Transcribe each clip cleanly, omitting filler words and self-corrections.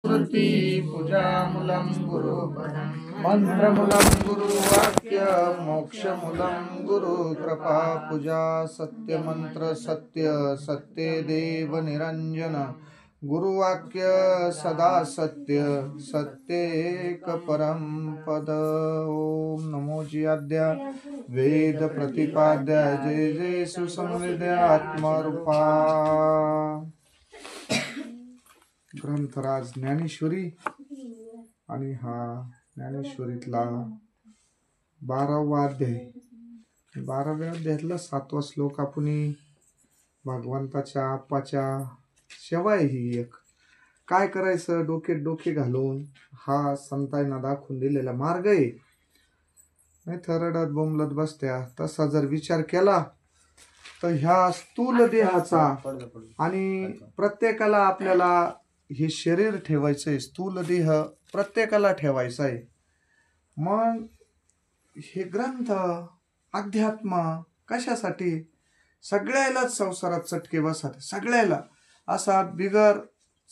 स्मृती पूजामूलं गुरुपदं मंत्रमूलं गुरुवाक्य मोक्षमूलं गुरुकृपा पूजा सत्यमंत्र सत्य सत्यदेव निरंजन गुरुवाक्य सदा सत्य सत्येक परम पद। ओम नमो जी आद्या वेद प्रतिपाद्या जय जय सुसंविद्या आत्मरूपा। ग्रंथराज ज्ञानेश्वरी आणि हा ज्ञानेश्वरीतला 12वा अध्याय। 12व्या अध्यायातला 7वा श्लोक आपण भगवंताच्या आप्पाच्या सेवा आहे ही एक। काय करायचं डोक्यात डोके घालून हा संतांना दाखवून दिलेला मार्ग आहे। नाही थरडत बोंबलत बसत्या तसा जर विचार केला तर ह्या स्थूल देहाचा आणि प्रत्येकाला आपल्याला हे शरीर ठेवायचंय, स्थूल देह प्रत्येकाला ठेवायचा आहे। मग हे ग्रंथ अध्यात्म कशासाठी? सगळ्यालाच संसारात चटके बसतात, सगळ्याला। असा बिगर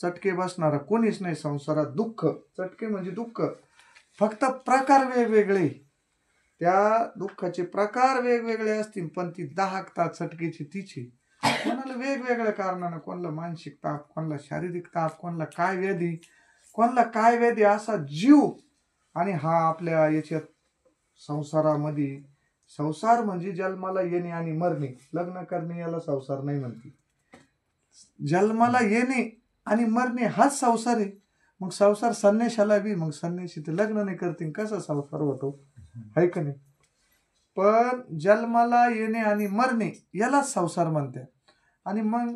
चटके बसणारा कोणीच नाही संसारात। दुःख चटके म्हणजे दुःख, फक्त प्रकार वेगवेगळे, त्या दुःखाचे प्रकार वेगवेगळे असतील पण ती दाहकता चटकेची तिची। कोणाला वेगवेगळ्या कारणानं, कोणाला मानसिक ताप, कोणाला शारीरिक ताप, कोणाला काय व्याधी, कोणाला काय व्याधी, असा जीव। आणि हा आपल्या याच्यात संसारामध्ये, संसार म्हणजे जन्माला येणे आणि मरणे, लग्न करणे याला संसार नाही म्हणते। जन्माला येणे आणि मरणे हाच संसार आहे। मग संसार संन्याशाला बी, मग संन्याशी ते लग्न नाही करतील, कसा संसार होतो? है का नाही? पण जन्माला येणे आणि मरणे यालाच संसार म्हणते। आणि मग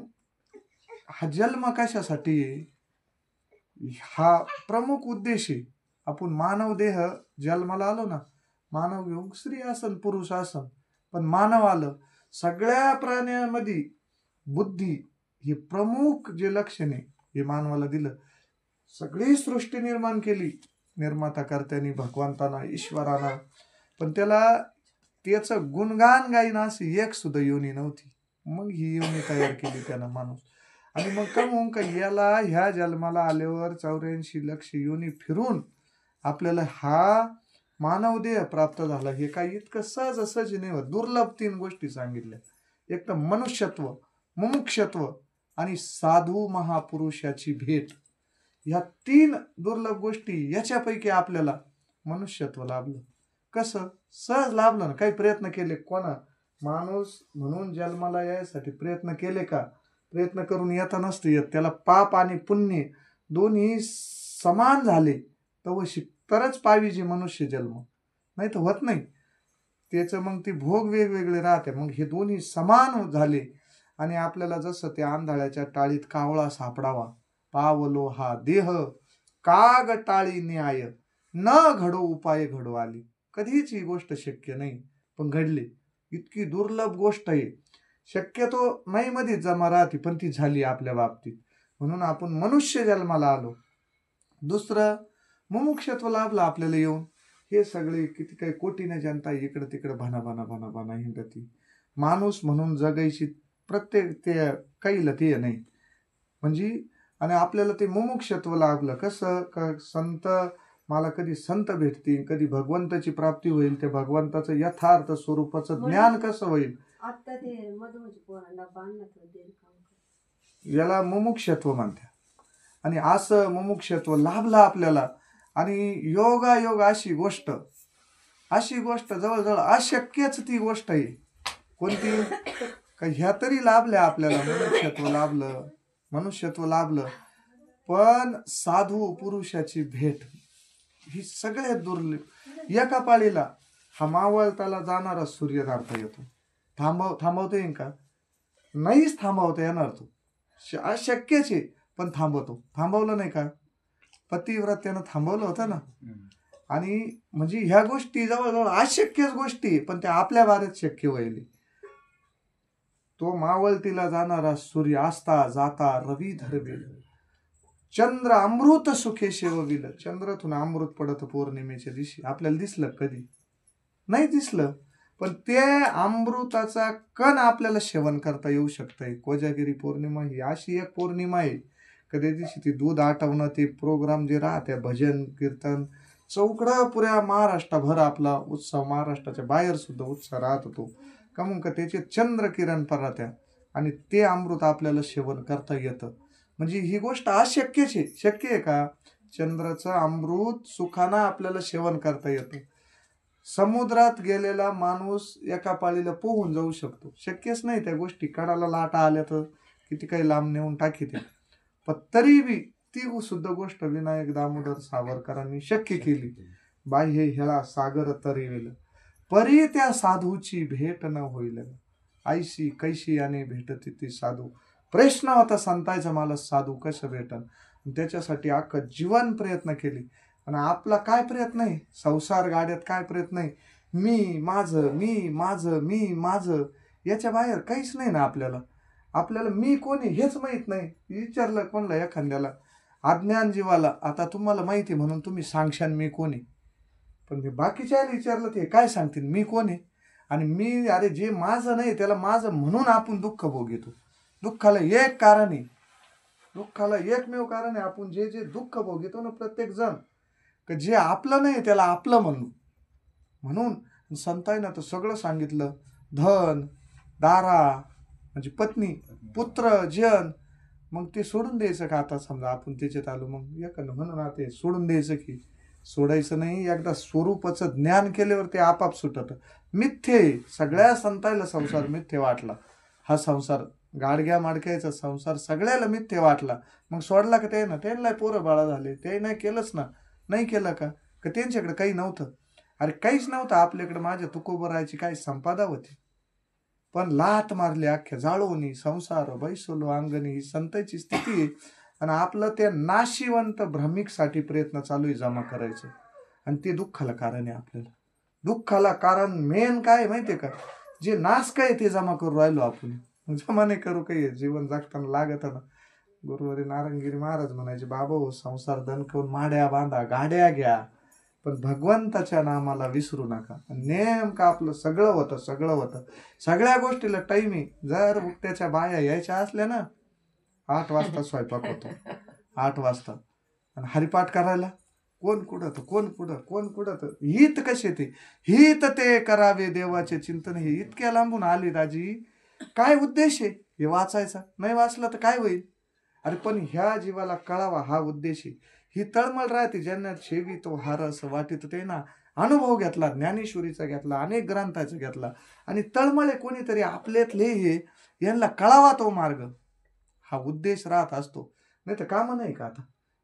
हा जन्म कशासाठी आहे? हा प्रमुख उद्देश आहे। आपण मानव देह जन्माला आलो ना, मानव घेऊन स्त्री असन पुरुष असन, पण मानव आलं। सगळ्या प्राण्यांमध्ये बुद्धी ही प्रमुख जे लक्षण आहे हे मानवाला दिलं। सगळी सृष्टी निर्माण केली निर्माता कर्त्याने, भगवंताना, ईश्वराना, पण त्याला त्याचं गुणगान गाईन अशी एक सुद्धा योनी नव्हती। मग ही योनी तयार केली त्यानं माणूस। आणि मग कमवून का याला ह्या जन्माला आल्यावर 84 लक्ष योनी फिरून आपल्याला हा मानव देह प्राप्त झाला। हे काही इतकं सहज नाही होत। दुर्लभ 3 गोष्टी सांगितल्या, एक तर मनुष्यत्व, मुमुक्षत्व आणि साधू महापुरुषाची भेट। ह्या 3 दुर्लभ गोष्टी, याच्यापैकी आपल्याला मनुष्यत्व लाभलं। कसं? सहज लाभलं ना। काही प्रयत्न केले कोणा? माणूस म्हणून जन्माला यायसाठी प्रयत्न केले का? प्रयत्न करून येता नसतं येत, त्याला पाप आणि पुण्य दोन्ही समान झाले तरच पाहिजे मनुष्य जन्म, नाही तर होत नाही त्याचं। मग ते भोग वेगवेगळे राहते, मग हे दोन्ही समान झाले। आणि आपल्याला जसं त्या आंधळ्याच्या टाळीत कावळा सापडावा, पावलो हा देह काग टाळी न्याय, न घडो उपाय घडो आली। कधीच ही गोष्ट शक्य नाही, पण घडली। इतकी दुर्लभ गोष्ट आहे, शक्यतो नाही मध्ये जमा राहते, पण ती झाली आपल्या बाबतीत, म्हणून आपण मनुष्य जन्माला आलो। दुसरं मुमुक्षत्व लाभलं आपल्याला येऊन। हे सगळे किती काही कोटीने जनता इकडे तिकडे भना भना भना भना हिंडती, माणूस म्हणून जगायची प्रत्येक ते काहीला ते नाही म्हणजे। आणि आपल्याला ते मुमुक्षत्व लाभलं कसं? का संत, मला कधी संत भेटतील, कधी भगवंताची प्राप्ती होईल, त्या भगवंताचं यथार्थ स्वरूपाचं ज्ञान कसं होईल, याला मुमुक्षत्व म्हणतात। आणि असं मुमुक्षत्व लाभलं आपल्याला। आणि योगायोग अशी गोष्ट जवळजवळ अशक्यच ती गोष्ट आहे। कोणती? का ह्या तरी लाभल्या आपल्याला, मनुष्यत्व लाभलं, पण साधू पुरुषाची भेट ही सगळ्यात दुर्लभ। एका पाळीला हा मावळताला जाणारा सूर्य धारता येतो, थांबवता येईल का? नाहीच थांबवता येणार, तो अशक्यच आहे, पण थांबवलं नाही का? पतिव्रत्यानं थांबवलं होतं ना। आणि म्हणजे ह्या गोष्टी जवळजवळ अशक्यच गोष्टी, पण त्या आपल्या भारत शक्य व्हायला। तो मावळतीला जाणारा सूर्य असता जाता रवी धरविल, चंद्र अमृत सुखे शेवविल। चंद्रातून अमृत पडत पौर्णिमेच्या दिवशी, आपल्याला दिसलं कधी? नाही दिसलं, पण ते अमृताचा कण आपल्याला सेवन करता येऊ शकतंय। कोजागिरी पौर्णिमा ही अशी एक पौर्णिमा आहे कधी दिवशी ते दूध आटवणं, ते प्रोग्राम जे राहते, भजन कीर्तन, चौकडा पुऱ्या महाराष्ट्रभर आपला उत्सव, महाराष्ट्राच्या बाहेर सुद्धा उत्साह राहत होतो. का मग का त्याचे चंद्रकिरण परात्या आणि ते अमृत आपल्याला सेवन करता येतं. म्हणजे ही गोष्ट अशक्यच आहे. शक्य आहे का? चंद्राचं अमृत सुखानं आपल्याला सेवन करता येतं. समुद्रात गेलेला माणूस एका पाळीला पोहून जाऊ शकतो, शक्यच नाही त्या गोष्टी. कडाला लाटा आल्या तर किती काही लांब नेऊन टाकीते, पण तरी बी ती सुद्धा गोष्ट विनायक दामोदर सावरकरांनी शक्य केली. बाह्य हेळा सागर तरीवेल, परी त्या साधूची भेट न होईल, ऐशी कैशी याने भेटती ती साधू. प्रश्न होता संतांचा, मला साधू कसं भेटन. त्याच्यासाठी अख्खं जीवन प्रयत्न केले. आणि आपला काय प्रयत्न आहे? संसार गाड्यात काय प्रयत्न आहे? मी माझं, मी माझं, मी माझं, याच्या बाहेर काहीच नाही ना आपल्याला. आपल्याला मी कोणी हेच माहीत नाही. विचारलं कोणला एखाद्याला, अज्ञान जीवाला, आता तुम्हाला माहिती म्हणून तुम्ही सांगशान मी कोणी, पण मी बाकीच्या विचारलं ते काय सांगतील मी कोणी. आणि मी, अरे जे माझं नाही त्याला माझं म्हणून आपण दुःख भोगतो. दुःखाला एक कारण आहे, दुःखाला एकमेव कारण आहे, आपण जे जे दुःख भोगतो ना प्रत्येक जण, की जे आपलं नाही त्याला आपलं म्हणून संतांना तर सगळं सांगितलं. धन दारा म्हणजे पत्नी पुत्र जन, मग ते सोडून द्यायचं का? आता समजा आपण त्याच्यात आलो मग एखादं म्हणून आता ते सोडून द्यायचं की सोडायचं नाही. एकदा स्वरूपाचं ज्ञान केल्यावर ते आपाप सुटत. मिथ्ये सगळ्या संतांना संसार मिथ्ये वाटला. हा संसार गाडग्या माडक्याचा संसार सगळ्याला मिथ्ये वाटला. मग सोडला का ते ना, त्यांना पोरं बाळा झाले, ते नाही केलंच ना. नाही केलं का त्यांच्याकडे काही नव्हतं? अरे काहीच नव्हतं आपल्याकडे. माझ्या तुकोबरायची काही संपादा होती, पण लात मारली अख्ख्या जाळवणी संसार बैसलो अंगणी. ही संतांची स्थिती आहे. आणि आपलं ते नाशिवंत भ्रमिकसाठी प्रयत्न चालू आहे जमा करायचं. आणि ते दुःखाला कारण आहे. आपल्याला दुःखाला कारण मेन काय माहितीये का? जे नाश काय ते जमा करू राहिलो आपण. जमा नाही करू काही. जीवन जगताना लागत ना. गुरुवारी नारायणगिरी महाराज म्हणायचे, बाबा हो संसार दणकवून माड्या बांधा गाड्या घ्या, पण भगवंताच्या नामाला विसरू नका. नेमकं आपलं सगळं होतं. सगळ्या गोष्टीला टाईम आहे. जर उठ्याच्या बाया यायच्या असल्या ना, 8 वाजता स्वयंपाक होतो. 8 वाजता. आणि हरिपाठ करायला कोण कुठं हित कसे ते हित ते करावे देवाचे चिंतन. हे इतक्या लांबून आले दाजी. काय उद्देश आहे? हे वाचायचा. नाही वाचलं तर काय होईल? अरे पण ह्या जीवाला कळावा हा उद्देश आहे. ही तळमळ राहते. ज्यांना शेवी तो हार असं वाटत ते ना, अनुभव घेतला, ज्ञानेश्वरीचा घेतला, अनेक ग्रंथाचा घेतला, आणि तळमळे कोणीतरी आपल्यातले हे यांना कळावा तो मार्ग, हा उद्देश राहत असतो. नाही तर कामं नाही का? आता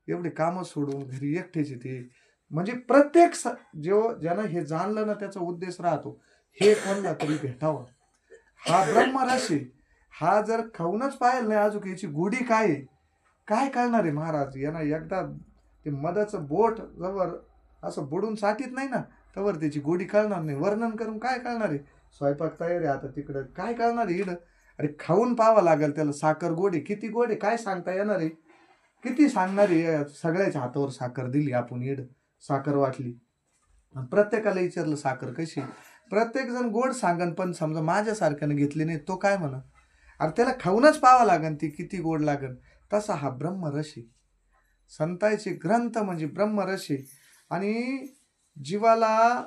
एवढी कामं सोडून घरी एकटेच येते. म्हणजे प्रत्येक ज्यानं हे जाणलं ना, त्याचा उद्देश राहतो हे कोणला तरी भेटावं. हा ब्रह्मरस आहे. हा जर खाऊनच पाहिलं नाही अजून याची गोडी काय आहे, काय कळणार आहे? महाराज यांना एकदा ते मधाचं बोट जवळ असं बुडून साठीत नाही ना, तवर त्याची गोडी कळणार नाही. वर्णन करून काय कळणार आहे? स्वयंपाक तयार आहे आता तिकडं, काय कळणार आहे इकडं? अरे खाऊन पाहावं लागेल त्याला. साखर गोडे किती गोडे काय सांगता येणार आहे? किती सांगणार आहे? सगळ्याच्या हातावर साखर दिली आपण, इड साखर वाटली, प्रत्येकाला विचारलं साखर कशी, प्रत्येक जण गोड सांगन, पण समजा माझ्यासारख्यानं घेतली नाही तो काय म्हणा? अरे त्याला खाऊनच पाहावं लागन ती किती गोड लागन. तसा हा ब्रह्मरशी. संतांचे ग्रंथ म्हणजे ब्रह्मरशी. आणि जीवाला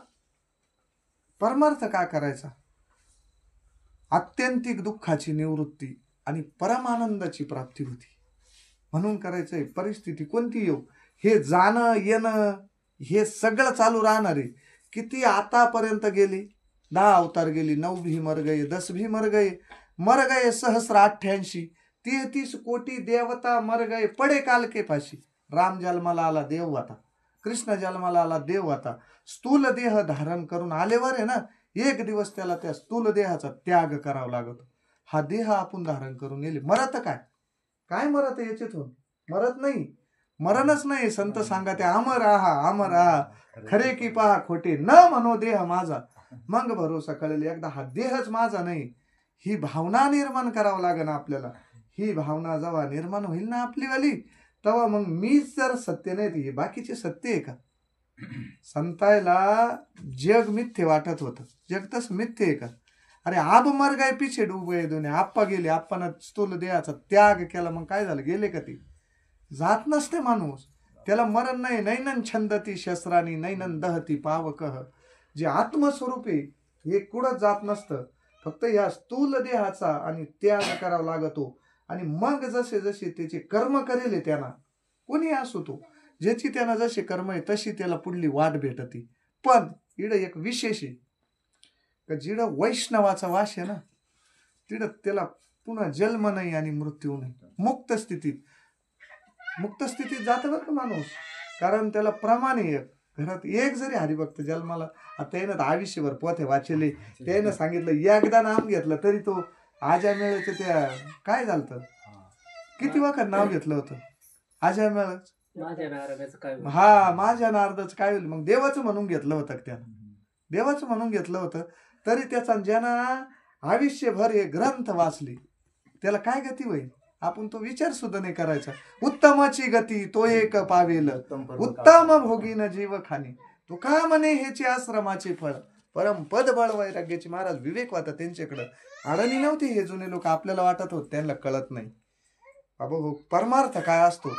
परमार्थ काय करायचा? आत्यंतिक दुःखाची निवृत्ती आणि परमानंदाची प्राप्ती होती. म्हणून करायचंय. परिस्थिती कोणती येऊ, हे जाणं येणं हे सगळं चालू राहणार आहे. किती आतापर्यंत गेली, 10 अवतार गेली, 9 भी मर गए, 10 भी मर गए सहस्र 88, 33 कोटी देवता मर गए, पडे काल के फाशी. राम जन्माला आला देव होता, कृष्ण जन्माला आला देव होता. स्थूल देह धारण करून आलेवर आहे ना, एक दिवस त्याला त्या स्थूल देहाचा त्याग करावा लागतो. हा देह आपण धारण करून येईल. मरत काय मरत याच्यातून? मरत नाही, मरणच नाही. संत सांगा ते अमर आहा खरे की पहा खोटे, न म्हणो देह माझा मग भरोसा कळेल. एकदा हा देहच माझा नाही, ही भावना निर्माण करावं लागेल आपल्याला. ही भावना जेव्हा निर्माण होईल ना आपलीवाली, तेव्हा मग मीच जर सत्य नाही, हे बाकीचे सत्य आहे का? संतायला जग मिथ्य वाटत होतं. जग तस मिथ्य आहे का? अरे आब मर गए पिछे डूब गए दुनिया. आप्पा गेले, आप्पानं स्थूल देहाचा त्याग केला, मग काय झालं? गेले का ते? जात नसते माणूस, त्याला मरण नाही. नैनन छंदती शस्त्रानी नैनन दहती पावकः. जे आत्मस्वरूप आहे हे कुठंच जात नसतं, फक्त ह्या स्थूल देहाचा आणि त्याग करावा लागतो. आणि मग जसे जसे त्याचे कर्म करेल त्यांना, कोणी असो तो, ज्याची त्यांना जसे कर्म आहे तशी त्याला पुढली वाट भेटती. पण इकडं एक विशेष आहे का, जिडं वैष्णवाचा वास आहे ना तिडं त्याला पुन्हा जन्म नाही आणि मृत्यू नाही. मुक्त स्थितीत जातं बरं का माणूस, कारण त्याला प्रमाण आहे. घरात एक जरी हरिभक्त जन्माला, आता त्यानं आयुष्यभर पोथे वाचले, त्यानं सांगितलं एकदा नाम घेतलं तरी तो आजा मेळ्याचं त्या काय झालं, किती वखत नाव घेतलं होतं आजा मेळच, हा माझ्या नारदाचं काय होईल. मग देवाचं म्हणून घेतलं होतं त्यानं, देवाचं म्हणून घेतलं होतं. तरी त्याचा ज्यांना आयुष्यभर हे ग्रंथ वाचले त्याला काय गती होईल, आपण तो विचार सुद्धा नाही करायचा. उत्तमाची गती तो एक पावेल, उत्तम भोगीन जीव खाणी, तो का म्हणे ह्याचे आश्रमाचे फळ. परम पद बळ वैराग्याची. महाराज विवेक होता त्यांच्याकडं, अडणी नव्हती. हे जुने लोक आपल्याला वाटत होत त्यांना कळत नाही. बाबा हो, परमार्थ काय असतो,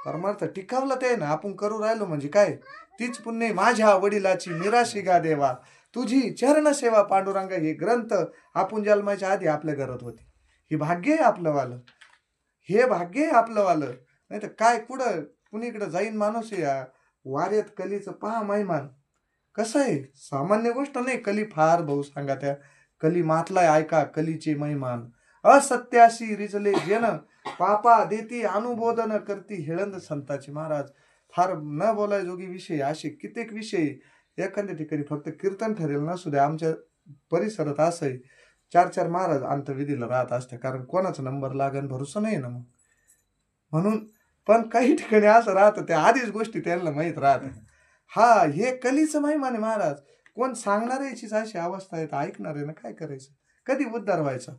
परमार्थ टिकावला ते ना आपण करू राहिलो म्हणजे काय, तीच पुण्य. माझ्या वडिलाची निराशी गा देवा, तुझी चरण सेवा पांडुरंगा. हे ग्रंथ आपण जन्माच्या आधी आपल्या घरात होते. हे भाग्य आहे आपलं वालं, हे भाग्य आहे आपलं वालं. नाही तर काय कुठं कुणीकडं जाईन माणूस. या वाऱ्यात कलीचं पहा महिमान कसं आहे, सामान्य गोष्ट नाही. कली फार भाऊ सांगा त्या कली मातलाय ऐका कलीचे महिमान. असत्याशी रिजले जेन पापा देती अनुबोधन करती हेळंद संताची. महाराज फार न बोलाय जोगी विषय असे कित्येक विषय. एखाद्या ठिकाणी फक्त कीर्तन ठरेल नसू द्या, आमच्या परिसरात असं आहे 4-4 महाराज अंतविधीला राहत असते, कारण कोणाचा नंबर लागन भरोसा नाही ना मग म्हणून. पण काही ठिकाणी असं राहतं त्या आधीच गोष्टी त्यांना माहीत राहतात. हा हे कलीचं महिमान आहे महाराज. कोण सांगणार याचीच अशी अवस्था आहे, तर ऐकणार आहे ना काय करायचं, कधी उद्धार व्हायचा.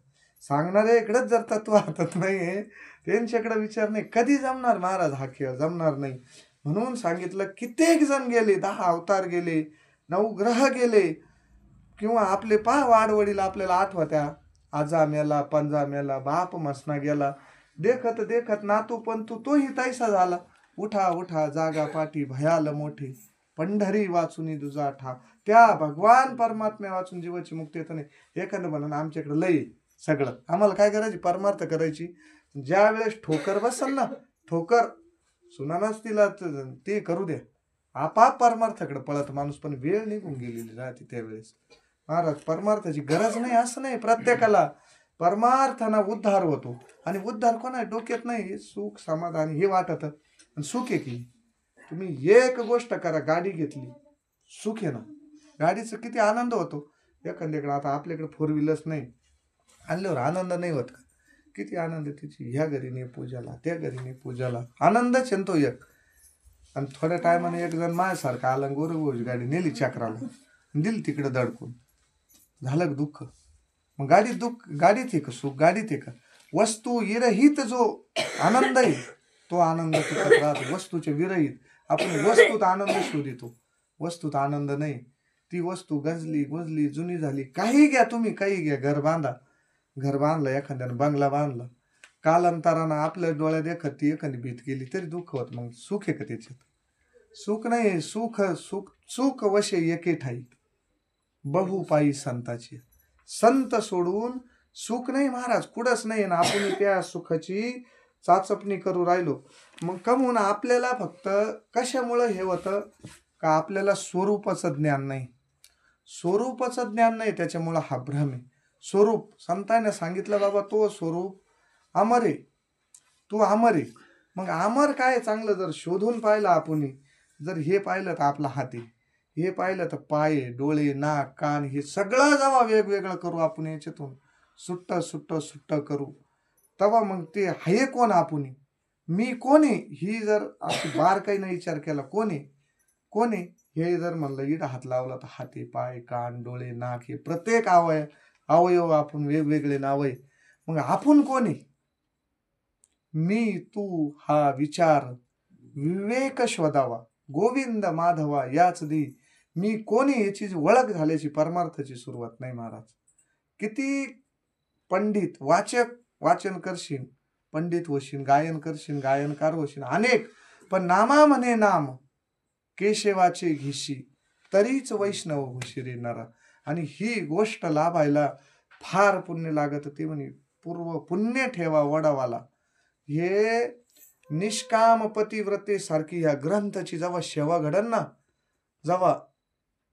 सांगणारे इकडंच जर तत्व हातात नाही, त्यांच्याकडे विचार नाही, कधी जमणार महाराज हा खेळ, जमणार नाही. म्हणून सांगितलं कित्येक जण गेले, 10 अवतार गेले, 9 ग्रह गेले, किंवा आपले वाडवडील आपल्याला आठवत्या. आजा मेला, पंजा मेला, बाप मसना गेला, देखत देखत नातू पंतू तोही तैसा झाला. उठा उठा जागा पाठी भयाल मोठे, पंढरी वाचून दुजा ठा. त्या भगवान परमात्म्या वाचून जीवाची मुक्ती येत नाही. एखादं म्हणून आमच्याकडे लय सगळं, आम्हाला काय करायची, परमार्थ करायची. ज्या वेळेस ठोकर बसल ना, ठोकर सुनानाच तिला ते करू द्या, आपाप परमार्थाकडे पळत माणूस. पण वेळ निघून गेलेली राहते त्यावेळेस. महाराज परमार्थाची गरज नाही असं नाही, प्रत्येकाला परमार्थाना उद्धार होतो. आणि उद्धार कोणा डोक्यात नाही, सुख समाधान हे वाटत. सुख आहे की तुम्ही एक गोष्ट करा, गाडी घेतली, सुख आहे ना, गाडीचा किती आनंद होतो. एखाद्याकडे आता आपल्याकडे 4 व्हीलर्स नाही, आणल्यावर आनंद नाही होत का, किती आनंद आहे तिची. ह्या घरी नाही पूजाला, त्या घरी नाही पूजाला, आनंदच येतो एक. आणि थोड्या टायमाने एक जण माझ्यासारखा आला, गोरगोज गाडी नेली चक्राला, दिली तिकडे दडकून, झालं दुःख. मग गाडीत आहे का सुख, गाडीत आहे का. वस्तू विरहित जो आनंद आहे तो आनंद टिकत राहतो. वस्तूच्या विरहित आपण वस्तूत आनंद शोधितो, वस्तूत आनंद नाही. ती वस्तू गंजली गुंजली जुनी झाली, काही घ्या तुम्ही, काही घ्या. घर बांधलं एखाद्यानं, बंगला बांधला, कालांतरानं आपल्या डोळ्यात देखत ती एखादी भीत गेली तरी दुःख होत. मग सुख आहे का त्याच्यात, सुख नाही. सुख वशे एके ठाई बहुपायी संताची. संत सोडून सुख नाही महाराज, कुठंच नाही ना. आपण त्या सुखाची चाचपणी करू राहिलो. मग कमून आपल्याला फक्त कशामुळं हे होतं का, आपल्याला स्वरूपाचं ज्ञान नाही. स्वरूपाचं ज्ञान नाही त्याच्यामुळं हा भ्रम आहे. स्वरूप संतांनी सांगितलं बाबा तो स्वरूप अमर आहे, तू अमर आहे. मग अमर काय चांगलं जर शोधून पाहिलं आपण, जर हे पाहिलं तर आपला हात आहे, हे पाहिलं तर पाय, डोळे, नाक, कान, हे सगळं जेव्हा वेगवेगळं करू आपण, याच्यातून सुट्ट करू, तेव्हा मग ते हे कोण आपण, मी कोण आहे, ही जर अशी बारकाईनं विचार केला कोण आहे हे जर म्हणलं, इडं हात लावला तर हाती, पाय, कान, डोळे, नाक, हे प्रत्येक अवयव आपण वेगवेगळे नाव आहे. मग आपण कोण आहे, मी तू हा विचार विवेक शोधावा, गोविंद माधवा याच दी मी कोणी, याची ओळख झाल्याची परमार्थाची सुरुवात नाही महाराज. किती पंडित वाचन करशील पंडित होशील, गायन करशील, गायनकार होशील अनेक, पण नामा म्हणे नाम केशवाचे घेशी तरीच वैष्णव होशी रे नरा. आणि ही गोष्ट लाभायला फार पुण्य लागत. ते म्हणे पूर्व पुण्य ठेवा वडावाला. हे निष्काम पतिव्रते सारखी ह्या ग्रंथाची जेव्हा सेवा घडन ना, जेव्हा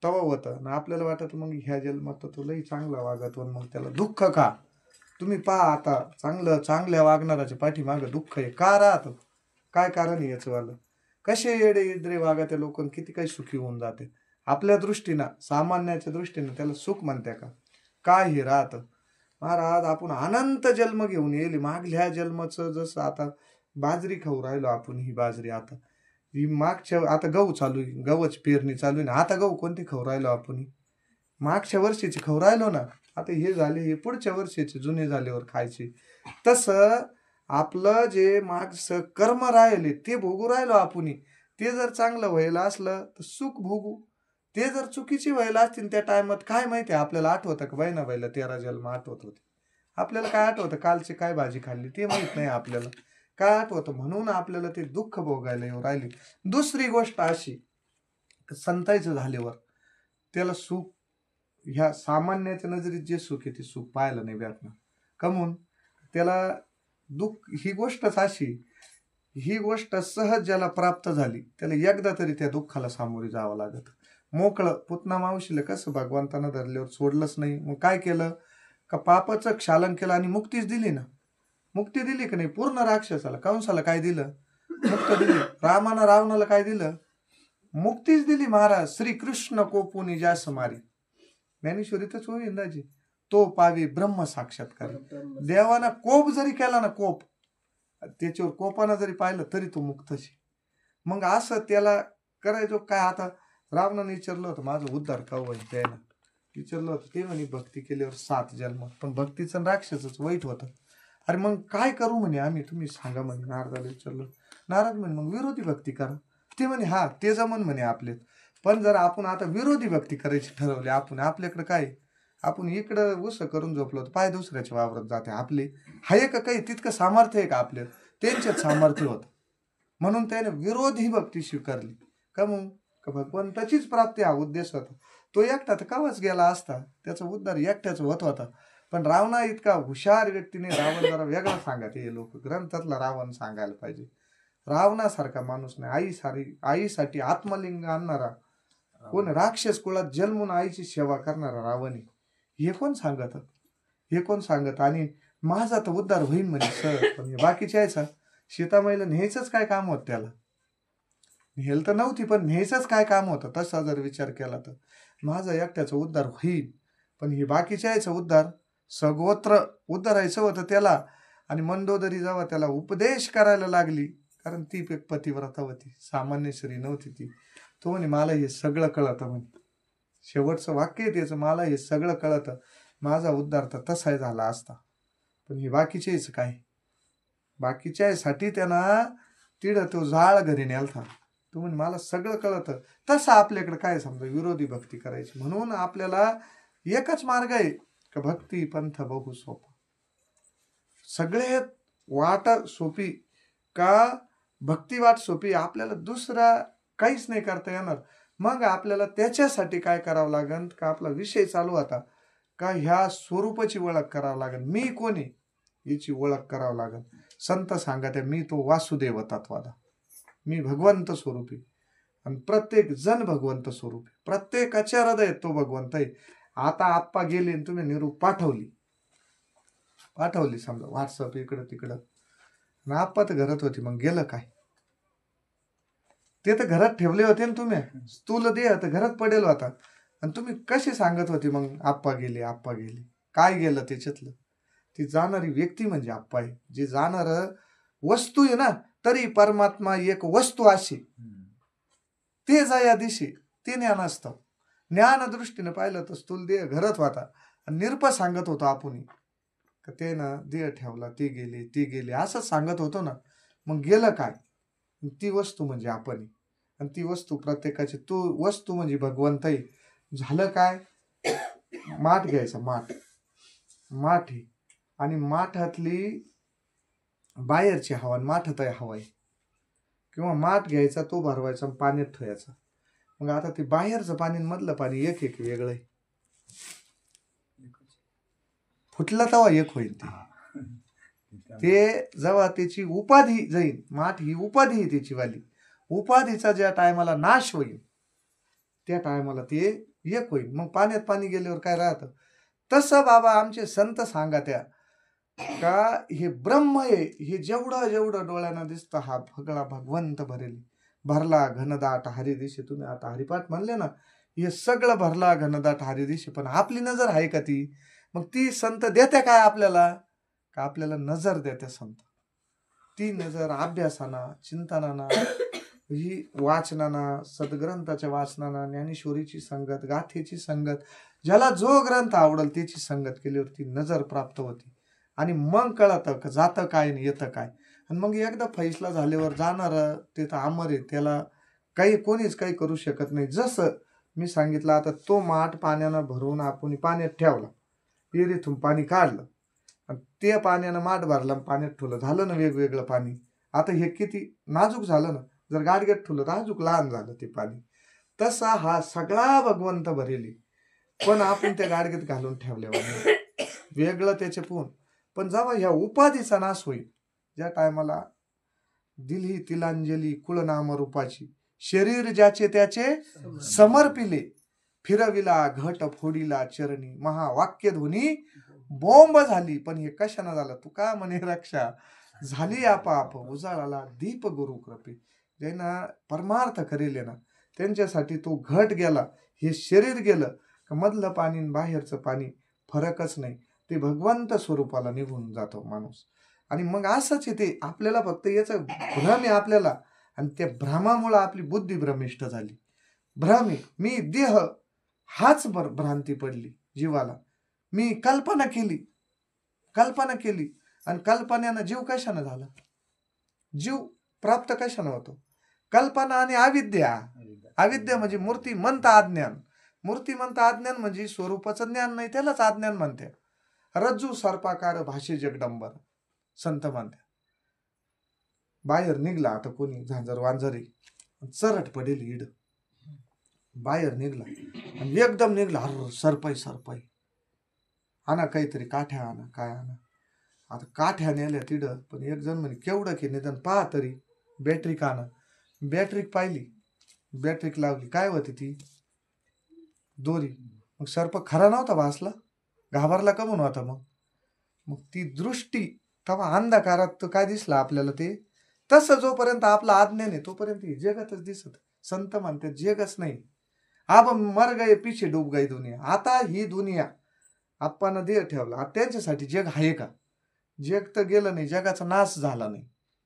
तवा होतं ना आपल्याला वाटत मग ह्या जन्मात तो लई चांगला वागत, मग त्याला दुःख का? तुम्ही पहा आता चांगल्या वागणाऱ्याच्या पाठीमागं दुःख आहे का राहत? काय कारण आहे याचं वालं? कसे येडे इद्रे वागत लोक, किती काही सुखी होऊन जाते. आपल्या दृष्टीनं, सामान्याच्या दृष्टीनं त्याला सुख म्हणते का? काय हे राहतं महाराज? आपण अनंत जन्म घेऊन येईल. मागल्या जन्माचं जसं आता बाजरी खाऊ राहिलो आपण, ही बाजरी आता ही मागच्या, आता गहू चालू आहे, गव्हाची पेरणी चालू आहे ना, आता गहू कोणती खाऊ राहिलो आपण? मागच्या वर्षीची खाऊ राहिलो ना. आता हे झाले, हे पुढच्या वर्षीचे जुने झाल्यावर खायचे. तसं आपलं जे मागचं कर्म राहिले ते भोगू राहिलो आपण. ते जर चांगलं व्हायला असलं तर सुख भोगू, ते जर चुकीची व्हायला असतील त्या टायमात काय माहिती आपल्याला आठवतं का? बाई ना बाईला 13 जन्म आठवत होते. आपल्याला काय आठवतं? कालची काय भाजी खाल्ली ते माहित नाही आपल्याला. काय आठवतं? म्हणून आपल्याला ते दुःख भोगायला येऊ राहिली. दुसरी गोष्ट अशी, संतायचं झाल्यावर त्याला सुख, ह्या सामान्याच्या नजरेत जे सुख आहे ते सुख पाहायला नाही भेटणार. कमून त्याला दुःख, ही गोष्टच अशी, ही गोष्ट सहज ज्याला प्राप्त झाली त्याला एकदा तरी त्या दुःखाला सामोरे जावं लागत. मोकळं. पुतना मावशीला कसं भगवंतानं धरल्यावर सोडलंच नाही. मग काय केलं का? पापाचं क्षालन केलं आणि मुक्तीच दिली ना. मुक्ती दिली का नाही? पूर्ण राक्षसाला, कंसाला काय दिलं? मुक्त दिली. रामानं रावणाला काय दिलं? मुक्तीच दिली महाराज. श्रीकृष्ण कोपुनी जास मारी, ज्ञानेश्वरीतच होईल दाजी, तो पावी ब्रह्म साक्षात्कार. देवाना कोप जरी केला ना, कोप, त्याच्यावर कोपानं जरी पाहिलं तरी तो मुक्तच. मग असं त्याला करायचो काय? आता रावणाने विचारलं होतं माझं उद्धार का होईल, त्याला विचारलं होतं. ते म्हणे भक्ती केल्यावर 7 जन्म. पण भक्तीचं राक्षसच वाईट होतं. अरे मग काय करू म्हणे आम्ही, तुम्ही सांगा म्हणे. नारदाला विचारलं. नारद म्हणे मग विरोधी भक्ती करा. ते म्हणे हा ते जमन म्हणे आपले. पण जर आपण आता विरोधी भक्ती करायची ठरवली, आपण आपल्याकडे काय, आपण इकडं उस करून झोपलो तर पाय दुसऱ्याच्या वावरत जाते. आपले हाय का काही तितकं सामर्थ्य आहे का आपलं? त्यांच्यात सामर्थ्य होतं म्हणून त्याने विरोधी भक्ती स्वीकारली. का मग भगवंताचीच प्राप्ती हा उद्देश होता. तो एकटा तर कावाच गेला असता, त्याचा उद्धार एकट्याच होत होता. पण रावणा इतका हुशार व्यक्तीने, रावण जरा वेगळा सांगत, हे लोक ग्रंथातला रावण सांगायला पाहिजे. रावणासारखा माणूस नाही. आईसाठी आत्मलिंग आणणारा कोण? राक्षस कुळात जन्मून आईची सेवा करणारा रावणी. हे कोण सांगत? हे कोण सांगत? आणि माझा तर उद्धार होईल म्हणे सर. पण बाकीचे यायचा सीतामाईला न्यायचंच काय काम होत? त्याला नेल तर नव्हती, पण न्यायचंच काय काम होतं? तसा जर विचार केला तर माझा एकट्याचा उद्धार होईल, पण हे बाकीच्या यायचं उद्धार, सगोत्र उद्धारायचं होतं त्याला. आणि मंदोदरी जेव्हा त्याला उपदेश करायला लागली, कारण ती एक पतिव्रता होती, सामान्य स्त्री नव्हती ती. तो म्हणे मला हे सगळं कळतं म्हणे. शेवटचं वाक्य त्याचं, मला हे सगळं कळतं, माझा उद्धार तर तसाही झाला असता. पण हे बाकीचेच काय? बाकीच्यासाठी त्यांना तिडं तो जाळ घरी नेलता. तो म्हणे मला सगळं कळतं. तसं आपल्याकडे काय, समजा विरोधी भक्ती करायची म्हणून आपल्याला एकच मार्ग आहे का? भक्ती पंथ बहु सोपा. सगळे वाट सोपी का? भक्ती वाट सोपी. आपल्याला दुसरा काहीच नाही करता येणार. मग आपल्याला त्याच्यासाठी काय करावं लागेल का? आपला विषय चालू होता का ह्या स्वरूपाची ओळख करावं लागेल. मी कोणी याची ओळख करावं लागेल. संत सांगत मी तो वासुदेव तत्वादा, मी भगवंत स्वरूपी आणि प्रत्येक जण भगवंत स्वरूपी. प्रत्येकाच्या हृदयात तो भगवंत आहे. आता आप्पा गेले आणि तुम्ही निरूप पाठवली समजा व्हॉट्सअप इकडं तिकडं, आणि आप्पा तर घरात होती, मग गेलं काय? ते तर घरात ठेवले होते ना तुम्ही, तुला दे तर घरात पडेल होता, आणि तुम्ही कशी सांगत होती मग आप्पा गेले आप्पा गेले? काय गेलं त्याच्यातलं? ती जाणारी व्यक्ती म्हणजे आप्पा आहे. जे जाणार वस्तू आहे ना, तरी परमात्मा एक वस्तू अशी, ते या दिशी ते ज्ञान असतं. ज्ञान दृष्टीने पाहिलं तर स्थूल देह घरात होता, आणि निरप सांगत होतो आपण का ते ना देह ठेवला, ते गेले असंच सांगत होतो ना. मग गेलं काय? ती वस्तू म्हणजे आपण, आणि ती वस्तू प्रत्येकाची, तो वस्तू म्हणजे भगवंत आहे. झालं काय? माठ घ्यायचा, माठ आहे, आणि माठातली बाहेरची हवा माठात हवा आहे, किंवा माठ घ्यायचा तो भरवायचा पाण्यात ठेवायचा. मग आता ते बाहेरचं पाणी मधलं पाणी एक एक वेगळं आहे. फुटलं तेव्हा एक होईल ते जेव्हा त्याची उपाधी जाईल. माठ ही उपाधी आहे त्याची वाली. उपाधीचा ज्या टायमाला नाश होईल त्या टायमाला ते एक होईल. मग पाण्यात पाणी गेल्यावर काय राहतं. तसं बाबा आमचे संत सांगा त्या का हे ब्रह्म आहे, हे जेवढं जेवढं डोळ्यांना दिसतं हा सगळा भगवंत भरेल. भरला घनदाट हरी दिशे. तुम्ही आता हरिपाठ म्हणले ना, हे सगळं भरला घनदाट हरी दिशे. पण आपली नजर आहे का ती? मग ती संत देते काय आपल्याला? का आपल्याला नजर देते संत. ती नजर अभ्यासाना, चिंतनाना, ही वाचनाना, सद्ग्रंथाच्या वाचनाना, ज्ञानेश्वरीची संगत, गाथेची संगत, ज्याला जो ग्रंथ आवडेल त्याची संगत केल्यावर ती नजर प्राप्त होती. आणि मग कळतं जातं काय आणि येतं काय. आणि मग एकदा फैसला झाल्यावर जाणार ते तर अमर आहे, त्याला काही कोणीच काही करू शकत नाही. जसं मी सांगितलं आता तो माठ पाण्यानं भरून आपण पाण्यात ठेवला, विहिरीतून पाणी काढलं आणि ते पाण्यानं माठ भरला, पाण्यात ठेवलं, झालं ना वेगवेगळं पाणी. आता हे किती नाजूक झालं ना. जर गाडग्यात ठेवलं तर अजूक लहान झालं ते पाणी. तसा हा सगळा भगवंत भरेली, पण आपण त्या गाडग्यात घालून ठेवल्यावर वेगळं त्याचे पण जेव्हा ह्या उपाधीचा नाश होईल, ज्या टायमाला दिली तिलांजली कुळ नाम रूपाची, शरीर ज्याचे त्याचे समर्पिले, फिरविला घट फोडीला चरणी, महावाक्य ध्वनी बोंब झाली. पण हे कशानं झालं? तू का म्हणे रक्षा झाली आपाप उजाळाला दीप गुरु कृपे. ज्यांना परमार्थ करेल ना त्यांच्यासाठी तो घट गेला, हे शरीर गेलं का मधलं पाणी आणि बाहेरचं पाणी फरकच नाही. ते भगवंत स्वरूपाला निघून जातो माणूस. आणि मग असंच येते आपल्याला, फक्त याचा भ्रम आहे आपल्याला, आणि त्या भ्रमामुळे आपली बुद्धी भ्रमिष्ट झाली. भ्रम आहे, मी देह हाच भ्रांती पडली जीवाला. मी कल्पना केली आणि कल्पनेनं जीव कशानं झाला? जीव प्राप्त कशानं होतो? कल्पना आणि अविद्या म्हणजे मूर्तिमंत अज्ञान. मूर्तिमंत अज्ञान म्हणजे स्वरूपाचं ज्ञान नाही, त्यालाच अज्ञान म्हणते. रज्जू सर्पाकार भाषे जगदंबर संत म्हणते. बाहेर निघला आता कोणी झांजर वांजरी चरट पडेल इड, बाहेर निघला आणि एकदम निघला, अर सरपाई आणा काहीतरी, काठ्या आणा, काय आणा. आता काठ्या नेल्या तिडं, पण एक जण म्हणे केवढं की निदान पहा तरी, बॅटरी आणा. बॅटरी पाहिली, बॅटरी लावली, काय होती ती? दोरी. मग सर्प खरा नव्हता भासला, घाबरला का म्हणून होता. मग ती दृष्टी तेव्हा अंधकारात तर काय दिसलं आपल्याला ते. तसं जोपर्यंत आपला आज्ञान आहे तोपर्यंत जगातच दिसत. संत म्हणते जगच नाही, अब मर गए पीछे डूब गई दुनिया. आता ही दुनिया आपण देह ठेवला, त्यांच्यासाठी जग आहे का? जग तर गेलं नाही, जगाचा नाश झाला नाही.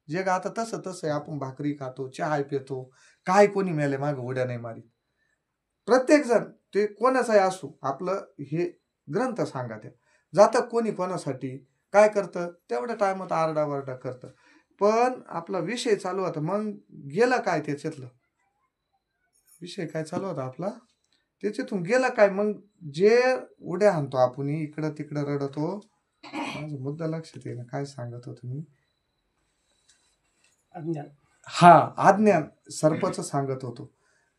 जग आता तसं आहे. आपण भाकरी खातो, चहा पितो, काय कोणी मेले मागे उड्या नाही मारी. प्रत्येक जण ते कोणाचाही असो, आपलं हे ग्रंथ सांगा त्या जातं कोणी कोणासाठी काय करतं, तेवढ्या टायमात आरडावरडा करतं. पण आपला विषय चालू होता, मग गेला काय त्याच्यातलं विषय काय चालू होता आपला, त्याच्यातून गेला काय? मग जे उड्या हाणतो आपण, इकडं तिकडं रडतो. माझा मुद्दा लक्षात येईना, काय सांगत होतो मी? अज्ञान सर्पच सांगत होतो.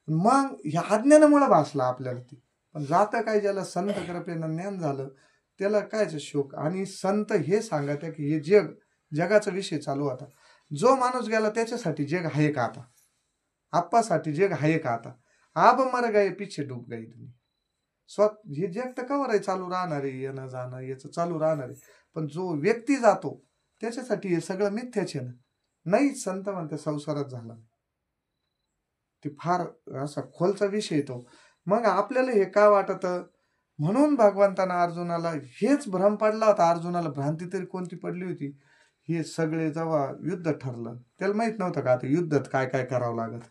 मग ह्या अज्ञानामुळे भासला आपल्याला ती. पण जातं काय, ज्याला संत कृपेनं ज्ञान झालं त्याला कायच शोक. आणि संत हे सांगत की हे जगाचा विषय चालू होता. जो माणूस गेला त्याच्यासाठी जग आहे का आता? आप्पासाठी जग आहे का आता? आब मर गए पीछे डूब गई दुनिया. हे जग तर कवर आहे, चालू राहणार आहे, येणं जाणं याचं चालू राहणार आहे. पण जो व्यक्ती जातो त्याच्यासाठी हे सगळं मिथ्याच आहे ना. नाही, संत म्हणते संसारात झाला. ते फार असा खोलचा विषय येतो. मग आपल्याला हे का वाटत? म्हणून भगवंतांना अर्जुनाला हेच भ्रम पडला होता. अर्जुनाला भ्रांती तरी कोणती पडली होती? हे सगळे जेव्हा युद्ध ठरलं, त्याला माहित नव्हतं का आता युद्धात काय काय करावं लागत.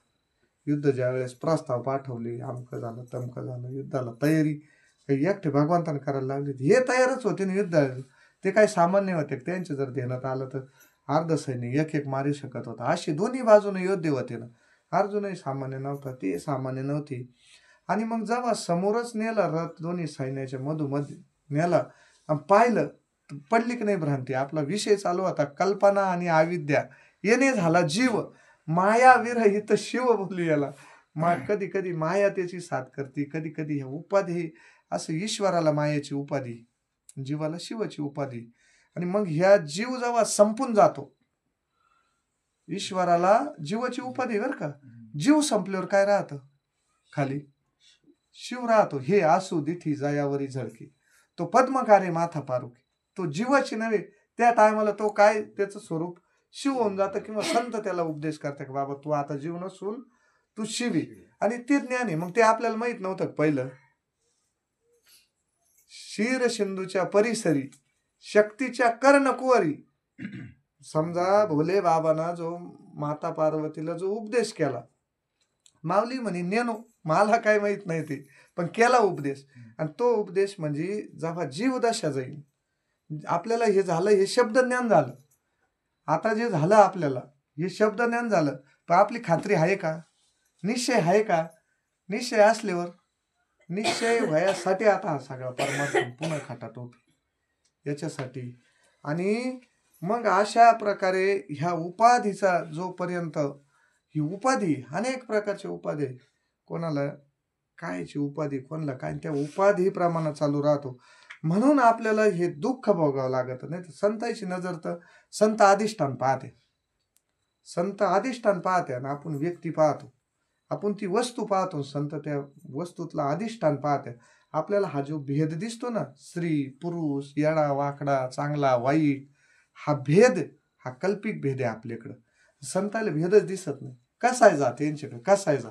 युद्ध ज्या वेळेस प्रस्ताव पाठवले, अमकं झालं तमकं झालं, युद्धाला तयारी एकटे भगवंतानं करायला लागली. हे तयारच होते ना युद्ध. ते काही सामान्य होते? त्यांचे जर देण्यात आलं तर अर्ध सैन्य एक मारू शकत होता. अशी दोन्ही बाजूने योद्धे होते ना. अर्जुनही सामान्य नव्हता, ते सामान्य नव्हते. आणि मग जेव्हा समोरच नेला रथ, दोन्ही सैन्याच्या मधोमध नेला आणि पाहिलं पडली की नाही भ्रांती? आपला विषय चालू होता कल्पना आणि अविद्या, येणे झाला जीव, माया विरहित शिव बोलू याला. कधी कधी माया त्याची साथ करते, कधी कधी ह्या उपाधी, असं ईश्वराला मायाची उपाधी, जीवाला शिवाची उपाधी. आणि मग ह्या जीव जेव्हा संपून जातो, ईश्वराला जीवाची उपाधी बर का, जीव संपल्यावर काय राहतं? खाली शिव राहतो. हे आसू दिठी जायावरी झळकी, तो पद्मकारे माथा पारुकी. तो जीवाची नव्हे, त्या टायमाला तो काय त्याचं स्वरूप शिव होऊन जातं. किंवा संत त्याला उपदेश करतात की बाबा तू आता जीव नसून तू शिवी. आणि ते ज्ञान आहे. मग ते आपल्याला माहित नव्हतं पहिलं. शिर सिंधूच्या परिसरी, शक्तीच्या कर्णकुवरी. समजा भोले बाबांना जो माता पार्वतीला जो उपदेश केला, माऊली म्हणे नेनो, मला काय माहित नाही ते, पण केला उपदेश. आणि तो उपदेश म्हणजे जेव्हा जीवदशा जाईल, आपल्याला हे झालं, हे शब्द ज्ञान झालं. आता जे झालं आपल्याला हे शब्द ज्ञान झालं, पण आपली खात्री आहे का? निश्चय आहे का? निश्चय असल्यावर निश्चय व्हायासाठी आता हा सगळा परमार्थ पुन्हा खाटात होतो याच्यासाठी. आणि मग अशा प्रकारे ह्या उपाधीचा जोपर्यंत, ही उपाधी अनेक प्रकारची उपाधी, कोणाला कायची उपाधी, कोणाला काय, त्या उपाधी प्रमाणे चालू राहतो. म्हणून आपल्याला हे दुःख भोगावं लागत. नाही तर संतांची नजर तर संत अधिष्ठान पाहते, संत अधिष्ठान पाहते आणि आपण व्यक्ती पाहतो, आपण ती वस्तू पाहतो, संत त्या वस्तूतला अधिष्ठान पाहते. आपल्याला हा जो भेद दिसतो ना, स्त्री पुरुष, येडा वाकडा, चांगला वाईट, हा भेद हा कल्पिक भेद आहे आपल्याकडं. संताला भेदच दिसत नाही. कसायचा त्यांच्याकडे, कसायचा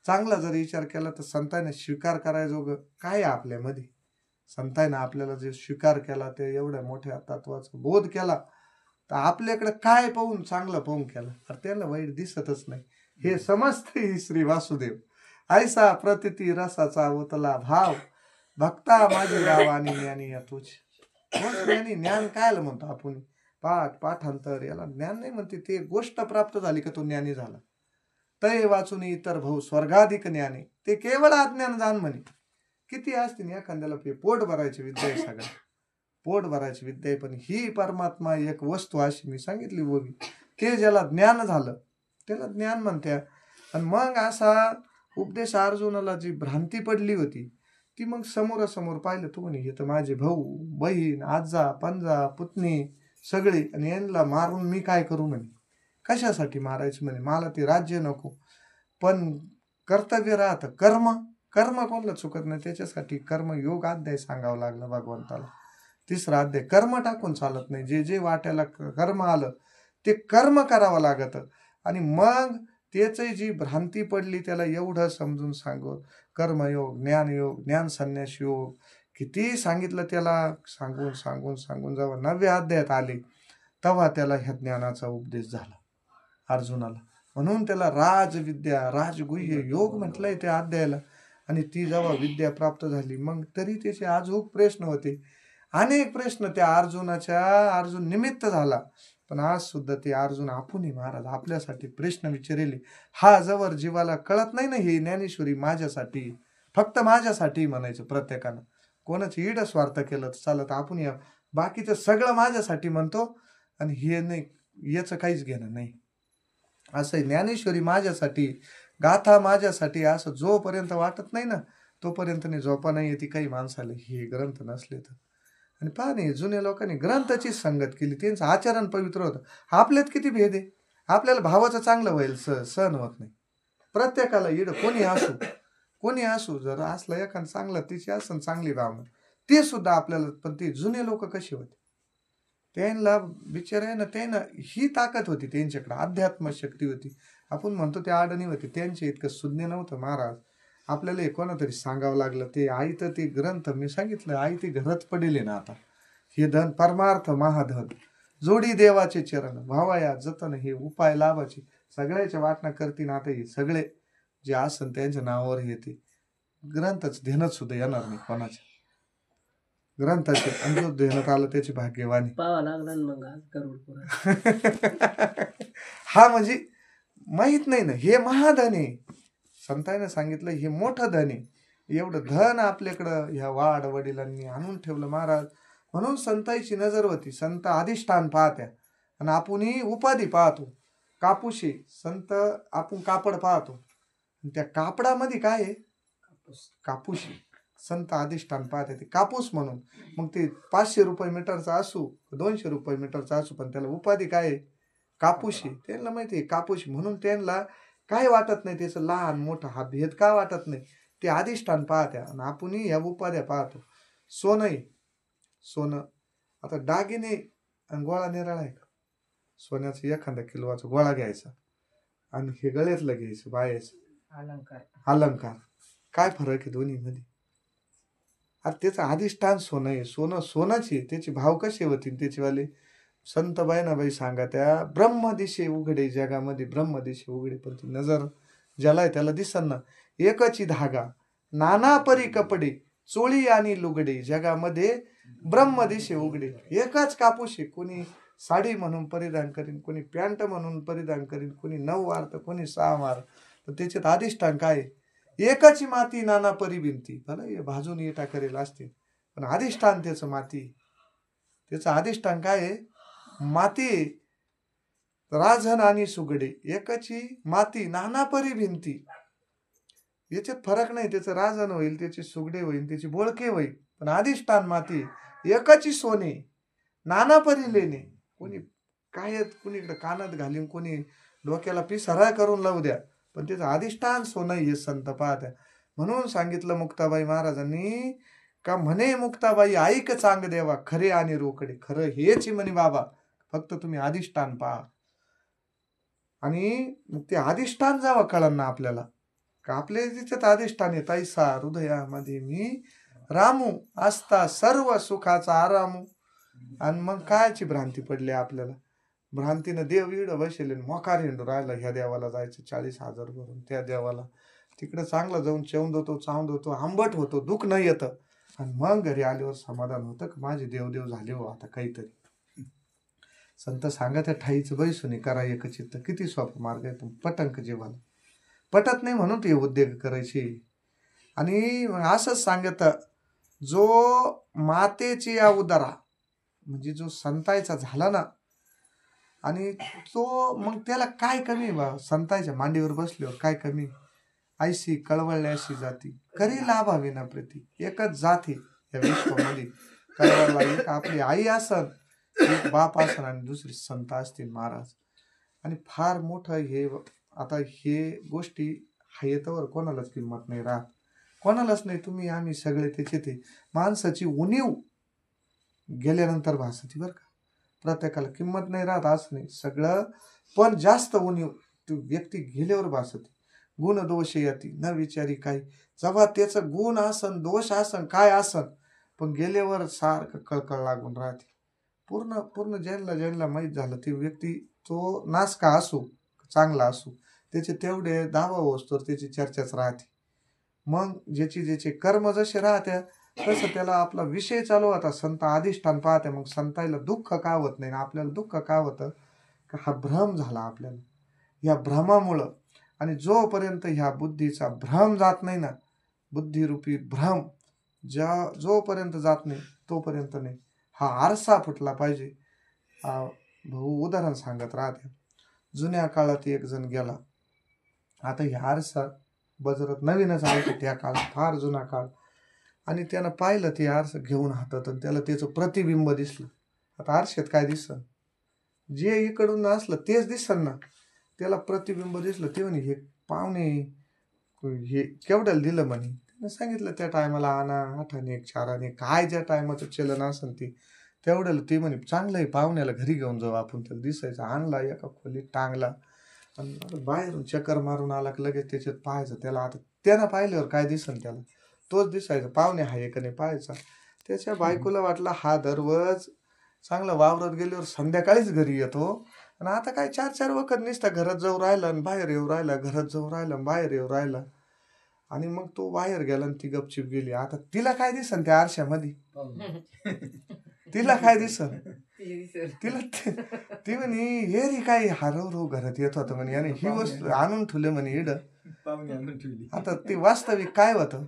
चांगला जर विचार केला तर संतांना स्वीकार करायजोगं काय आहे आपल्यामध्ये? संतांना आपल्याला जे स्वीकार केला, ते एवढ्या मोठ्या तत्वाचा बोध केला, तर आपल्याकडे काय पाहून, चांगलं पाहून केलं, तर त्याला वाईट दिसतच नाही. हे समजते श्री वासुदेव, ऐसा प्रतिती रसाचा ओतला भाव, भक्ता माझी राव आणि ज्ञानी या तुझ. ज्ञानी, ज्ञान कायला म्हणतो आपण? पाठांतर याला ज्ञान नाही म्हणते. ते गोष्ट प्राप्त झाली का तो ज्ञानी झाला. तय वाचून इतर भाऊ स्वर्गाधिक ज्ञानी, ते केवळ अज्ञान जाण म्हणे. किती असते एखाद्याला पोट भरायची विद्या आहे, सगळं पोट भरायची विद्या आहे. पण ही परमात्मा एक वस्तू अशी मी सांगितली बोली, ते ज्याला ज्ञान झालं त्याला ज्ञान म्हणत्या. आणि मग असा उपदेश अर्जुनाला जी भ्रांती पडली होती, ती मग समोरासमोर पाहिलं. तू म्हणे हे तर माझे भाऊ बहीण आजा पंजा पुतणी सगळे, आणि यांना मारून मी काय करू म्हणे. कशासाठी मारायचं म्हणे, मला ते राज्य नको, पण कर्तव्य राहतं कर्म. कर्म कोणाला चुकत नाही, त्याच्यासाठी कर्मयोग अध्याय सांगावं लागलं भगवंताला. 3रा अध्याय. कर्म टाकून चालत नाही. जे जे वाट्याला कर्म आलं ते कर्म करावं लागत. आणि मग त्याची जी भ्रांती पडली त्याला एवढं समजून सांगून, कर्मयोग, ज्ञानयोग, ज्ञान संन्यास योग, किती सांगितलं त्याला. सांगून सांगून सांगून जेव्हा 9व्या अध्यायात आले, तेव्हा त्याला ह्या ज्ञानाचा उपदेश झाला अर्जुनाला. म्हणून त्याला राजविद्या, राजगुह्य योग म्हटलंय त्या अध्यायाला. आणि ती जेव्हा विद्या प्राप्त झाली, मग तरी त्याचे अजूक प्रश्न होते, अनेक प्रश्न त्या अर्जुन निमित्त झाला. पण आज सुद्धा ते अर्जुन आपणही महाराज आपल्यासाठी प्रश्न विचारले. हा जवळ जीवाला कळत नाही ना, हे ज्ञानेश्वरी माझ्यासाठी, फक्त माझ्यासाठी म्हणायचं प्रत्येकानं. कोणाचं इड स्वार्थ केलं तर चालत, आपण या बाकीचं सगळं माझ्यासाठी म्हणतो आणि हे नाही, याचं काहीच घेणं नाही. असं ज्ञानेश्वरी माझ्यासाठी, गाथा माझ्यासाठी, असं जोपर्यंत वाटत नाही ना, तोपर्यंत नाही झोपा नाही येते काही माणसाला, हे ग्रंथ नसले तर. आणि पहा नाही, जुन्या लोकांनी ग्रंथाचीच संगत केली, त्यांचं आचरण पवित्र होतं. आपल्यात किती भेद आहे. आपल्याला भावाचं चांगलं व्हायला सहन होत नाही. प्रत्येकाला इड कोणी असू जर असलं एखादं चांगलं, तिची असं चांगली भावना, ते सुद्धा आपल्याला. पण ते जुने लोक कसे होते, त्यांना बिचारायना, त्यांना ही ताकद होती, त्यांच्याकडे अध्यात्म शक्ती होती. आपण म्हणतो ते अडणी होते, त्यांच्या इतकं सुज्ञ नव्हतं महाराज. आपल्याला हे कोणातरी सांगावं लागलं. ते आई तर ते ग्रंथ मी सांगितलं, आई ते घरात पडेल ना आता. हे धन परमार्थ महाधन, जोडी देवाचे चरण, भावाया जतन, हे उपाय लाभाचे, सगळ्याच्या वाटणं करतील. आता हे सगळे जे आसन त्यांच्या नावावर येते, ग्रंथच ध्यानात सुद्धा येणार नाही कोणाच्या ग्रंथाचे. आणि जो ध्यानात आलं त्याची भाग्यवानी. हा म्हणजे माहित नाही ना, हे महाधन आहे. संतांनी सांगितलं हे मोठं धन आहे. एवढं धन आपल्याकडं ह्या वाड वडिलांनी आणून ठेवलं महाराज. म्हणून संतांची नजर होती. संत अधिष्ठान पाहत्या आणि आपणही उपाधी पाहतो. कापूशी संत आपण कापड पाहतो, त्या कापडामध्ये काय आहे? कापूशी. संत अधिष्ठान पाहते ते कापूस म्हणून. मग ते 500 रुपये मीटरचा असू 200 रुपये मीटरचा असू, पण त्याला उपाधी काय आहे? कापूशी. त्यांना माहिती आहे कापूशी, म्हणून त्यांना काय वाटत नाही त्याचं लहान मोठा हा भेद का वाटत नाही. ते अधिष्ठान पाहत्या आणि आपणही ह्या उपाध्या पाहतो. सोनं, सोनं आता दागिने आणि गोळा निराळा आहे का? सोन्याचा एखादा किलोचा गोळा घ्यायचा आणि हे गळ्यातलं घ्यायचं बायाचं अलंकार. काय फरक आहे दोन्ही मध्ये? आता त्याचं अधिष्ठान सोनं आहे. सोनं सोनाची त्याचे भाव कसे होतील त्याचेवाले? संत बाई सांगा त्या ब्रह्मदिशे उघडे जगामध्ये ब्रह्मदिशे उघडे, पण ती नजर ज्याला आहे त्याला दिसन ना. एकची धागा नाना परी कपडे चोळी आणि लुगडे जगामध्ये ब्रह्मदिशे उघडे. एकच कापूस आहे. कोणी साडी म्हणून परिधान करीन, कोणी पॅन्ट म्हणून परिधान करीन, कोणी 9 वार तर कोणी 6 वार. तर त्याच्यात अधिष्ठान काय? एकाची माती नाना परी भिंती. भला भाजून येटा करेल असते, पण अधिष्ठान त्याचं माती. त्याचं अधिष्ठान काय आहे? माती. राजन आणि सुगडे एकाची माती नाना परी भिंती. याच्यात फरक नाही. त्याचं राजन होईल, त्याचे सुगडे होईल, त्याची बोळके होईल, पण अधिष्ठान माती. एकाची सोने नाना परी लेणे. कोणी काय कोणीकडे कानात घालीन, कोणी डोक्याला पिसरा करून लावू द्या, पण त्याचं अधिष्ठान सोनं हे संत पाहत्या. म्हणून सांगितलं मुक्ताबाई महाराजांनी का म्हणे मुक्ताबाई ऐक चांग देवा खरे आणि रोकडे. खरं हेच म्हणे बाबा, फक्त तुम्ही अधिष्ठान पहा. आणि मग ते अधिष्ठान जावं कळण ना आपल्याला का आपले तिच्यात अधिष्ठान आहे. तैसा हृदयामध्ये मी रामू असता सर्व सुखाचा आरामू. आणि मग कायची भ्रांती पडली आपल्याला? भ्रांतीनं देव इड बसेल मोकार हिंडू राहिला. ह्या देवाला जायचं 40,000 भरून, त्या देवाला तिकडे चांगलं जाऊन चेवून देतो, चावून देतो, आंबट होतो, दुःख नाही येतं. आणि मग घरी आल्यावर समाधान होतं की माझे देवदेव झाले हो आता काहीतरी. संत सांगत ठाईचं बैसुनी करा एक चित्त. किती सोपा मार्ग आहे, पण पटंक जीवाला पटत नाही म्हणून ते उद्योग करायचे. आणि असंच सांगत जो मातेची या उदरा म्हणजे जो संतायचा झाला ना, आणि तो मग त्याला काय कमी बा? संतांच्या मांडीवर बसल्यावर काय कमी? ऐशी कळवळल्याशी जाती करी लाभावी ना प्रती. एकच जाती या विश्वामध्ये कळवळला. एक आपली आई असन, एक बाप असन, आणि दुसरी संत असतील महाराज. आणि फार मोठं हे. आता हे गोष्टी हायेतवर कोणालाच किंमत नाही राहत, कोणालाच नाही. तुम्ही आम्ही सगळे त्याचे ते माणसाची उणीव गेल्यानंतर भासती बरं का. प्रत्येकाला किंमत नाही राहत असं नाही सगळं, पण जास्त उणीव ती व्यक्ती गेल्यावर भासते. गुण दोष येते न विचारी काही. जेव्हा त्याचं गुण आसन दोष आसन काय आसन, पण गेल्यावर सारखं कळकळ लागून राहते. पूर्ण पूर्ण ज्यांना माहीत झालं ती व्यक्ती तो नासका असो चांगला असो, त्याचे तेवढे दावा होतो त्याची चर्चाच राहते. मग ज्याचे कर्म जसे राहत्या तसं त्याला आपला विषय चालू होता. संत अधिष्ठान पाहते. मग संताईला दुःख का होत नाही, आपल्याला दुःख का होतं? का हा भ्रम झाला आपल्याला. या भ्रमामुळं, आणि जोपर्यंत ह्या बुद्धीचा भ्रम जात नाही ना, बुद्धिरूपी भ्रम जोपर्यंत जात नाही तोपर्यंत नाही. हा आरसा फुटला पाहिजे. भाऊ उदाहरण सांगत राहते. जुन्या काळात एक जण गेला. आता ह्या आरसा बजरत नवीनच आहे त्या काळात, फार जुना काळ. आणि त्यानं पाहिलं ते आरसा घेऊन हातात, आणि त्याला त्याचं प्रतिबिंब दिसलं. आता आरशात काय दिसन? जे इकडून असलं तेच दिसन ना. त्याला प्रतिबिंब दिसलं. ते म्हणे हे पाहुणे हे केवढ्याला दिलं म्हणे. त्यानं सांगितलं त्या टायमाला आणा 8 आणे 4 आणे काय ज्या टायमाचं चलन असन ते तेवढ्याला. ते म्हणे चांगलं आहे, पाहुण्याला घरी घेऊन जाऊ आपण. त्याला दिसायचं. आणला एका खोलीत टांगला, आणि बाहेरून चक्कर मारून आला की लगेच त्याच्यात पाहायचं त्याला. आता त्यानं पाहिल्यावर काय दिसन त्याला? तोच दिसायचा. पाहुणे हाय का नाही पाहायचा. त्याच्या बायकोला वाटलं हा दररोज चांगला वावरत गेल्यावर संध्याकाळीच घरी येतो, आणि आता काय 4-4 वखत नुसता घरात जाऊ राहिला आणि बाहेर येऊ राहिला, घरात जाऊ राहिला आणि बाहेर येऊ राहिला. आणि मग तो बाहेर गेला आणि ती गपचिप गेली. आता तिला काय दिसन त्या आरशामध्ये? तिला काय दिसन? तिला ती म्हणे हे रे काय हरव घरात येत होतं म्हणे, आणि ही वस्तू आणून ठेवले म्हणे इड. आता ती वास्तविक काय होतं?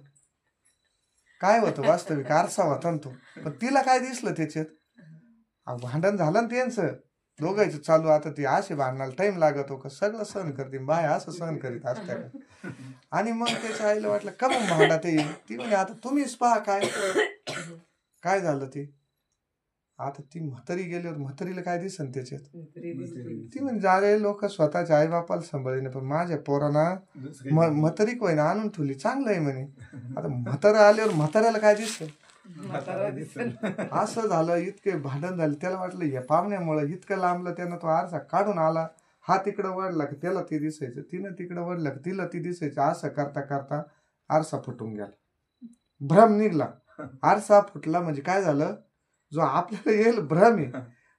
काय होतं वास्तविक आरसा होता ना तो. पण तिला काय दिसलं त्याच्यात, भांडण झालं ना त्यांचं दोघांचं चालू. आता ती असे भांडणाला टाइम लागत हो का, सगळं सहन करते बाय, असं सहन करीत असत्या का. आणि मग त्याच्या आईला वाटलं का मग भांडा ते. ती म्हणे आता तुम्हीच पहा काय झालं ते. आता ती म्हातारी गेल्यावर म्हातारीला काय दिसन त्याच्यात. ती म्हणजे जाळे लोक स्वतःच्या आई बापाला सांभाळीने, पण माझ्या पोरांना म्हातारी कोय ना आणून ठेवली, चांगलं आहे म्हणे. आता म्हातारा आल्यावर म्हाताऱ्याला काय दिसत, असं झालं. इतके भांडण झाले. त्याला वाटलं या पाहुण्यामुळे इतकं लांबलं. त्यानं तो आरसा काढून आला, हा तिकडं वळला की त्याला ती दिसायचं, तिनं तिकडं वळलं की तिला ती दिसायचं. असं करता करता आरसा फुटून गेला, भ्रम निघला. आरसा फुटला म्हणजे काय झालं, जो आपल्याला येईल भ्रम आहे,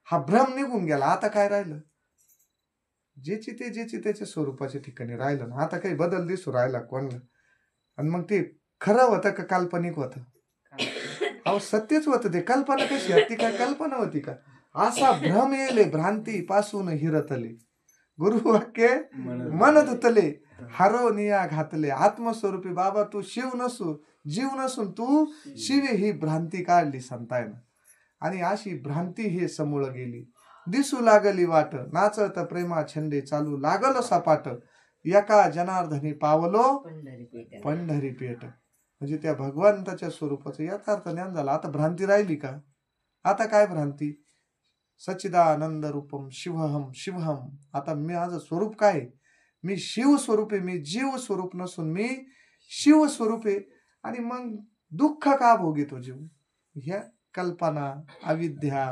हा भ्रम निघून गेला. आता काय राहिलं, ज्याची त्याच्या स्वरूपाच्या ठिकाणी राहिलं ना. आता काही बदल दिसू राहिला कोणला. आणि मग ते खरं होतं का काल्पनिक होतं. अहो सत्यच होतं ते. कल्पना कशी होती, काय कल्पना होती का. असा भ्रम येले भ्रांती पासून हिरतले, गुरुवाक्य म्हणत तले हरवनिया घातले. आत्मस्वरूपी बाबा तू शिव नसू, जीव नसून तू शिवे, ही भ्रांती काढली संतायनं. आणि अशी भ्रांती हे समूळ गेली. दिसू लागली वाट, नाचत प्रेमा छंदे चालू लागलो सपाट. एका जनार्दनी पावलो पंढरी पेठ. म्हणजे त्या भगवंताच्या स्वरूपाचं यथार्थ ज्ञान झालं. आता भ्रांती राहिली का. आता काय भ्रांती, सच्चिदानंद रूपम शिवहम शिवहम. आता मी माझं स्वरूप काय, मी शिव स्वरूप आहे, मी जीव स्वरूप नसून मी शिव स्वरूप आहे. आणि मग दुःख का भोगितो जीव. ह्या कल्पना, अविद्या,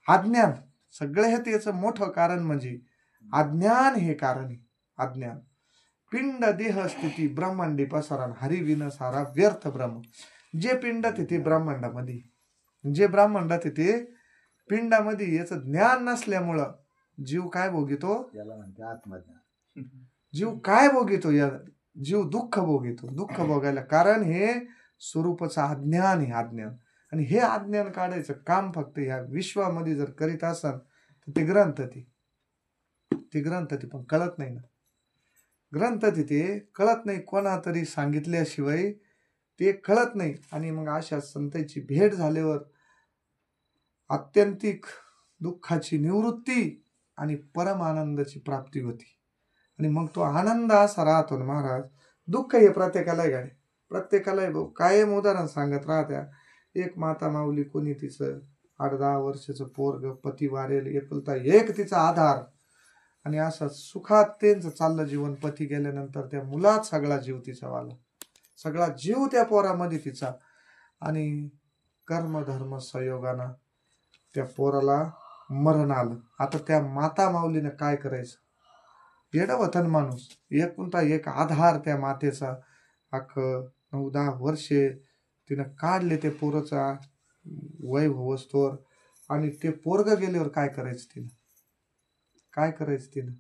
अज्ञान, सगळे हे त्याचं मोठं कारण म्हणजे अज्ञान हे कारण आहे. अज्ञान. पिंड देह स्थिती ब्रह्मांडी पसारण, हरी विन सारा व्यर्थ ब्रह्म. जे पिंडात येते ब्रह्मांडामध्ये, जे ब्रह्मांडात येते पिंडामध्ये, याचं ज्ञान नसल्यामुळं जीव काय भोगितो, याला म्हणते आत्मज्ञान. जीव काय भोगितो, या जीव दुःख भोगितो. दुःख भोगायला कारण हे स्वरूपाचं अज्ञान आहे, अज्ञान. आणि हे अज्ञान काढायचं काम फक्त ह्या विश्वामध्ये जर करीत असाल तर ते ग्रंथ, ते ग्रंथ ते पण कळत नाही ना. ग्रंथ ते कळत नाही, कोणा तरी सांगितल्याशिवाय ते कळत नाही. आणि मग अशा संतांची भेट झाल्यावर आत्यंतिक दुःखाची निवृत्ती आणि परम आनंदाची प्राप्ती होती. आणि मग तो आनंद असा राहतो ना महाराज. दुःख हे प्रत्येकाला आहे गाडी, प्रत्येकाला आहे भाऊ. कायम उदाहरण सांगत राहत्या. एक माता माऊली, कोणी तिचं 8-10 वर्षाचं पोरग, पती वारेल, एकुलता एक तिचा आधार. आणि असं सुखात त्यांचं चाललं जीवन. पती गेल्यानंतर त्या मुलात सगळा जीव तिचा वाला, सगळा जीव त्या पोरामध्ये तिचा. आणि कर्म धर्म संयोगानं त्या पोराला मरण आलं. आता त्या माता माऊलीनं काय करायचं, येडा वतन माणूस. एकुलता एक आधार त्या मातेचा. 9-10 वर्षे तिनं काढले ते पोराचा वय होवस्तोवर. आणि ते पोरग गेल्यावर काय करायचं तिनं, काय करायचं तिनं.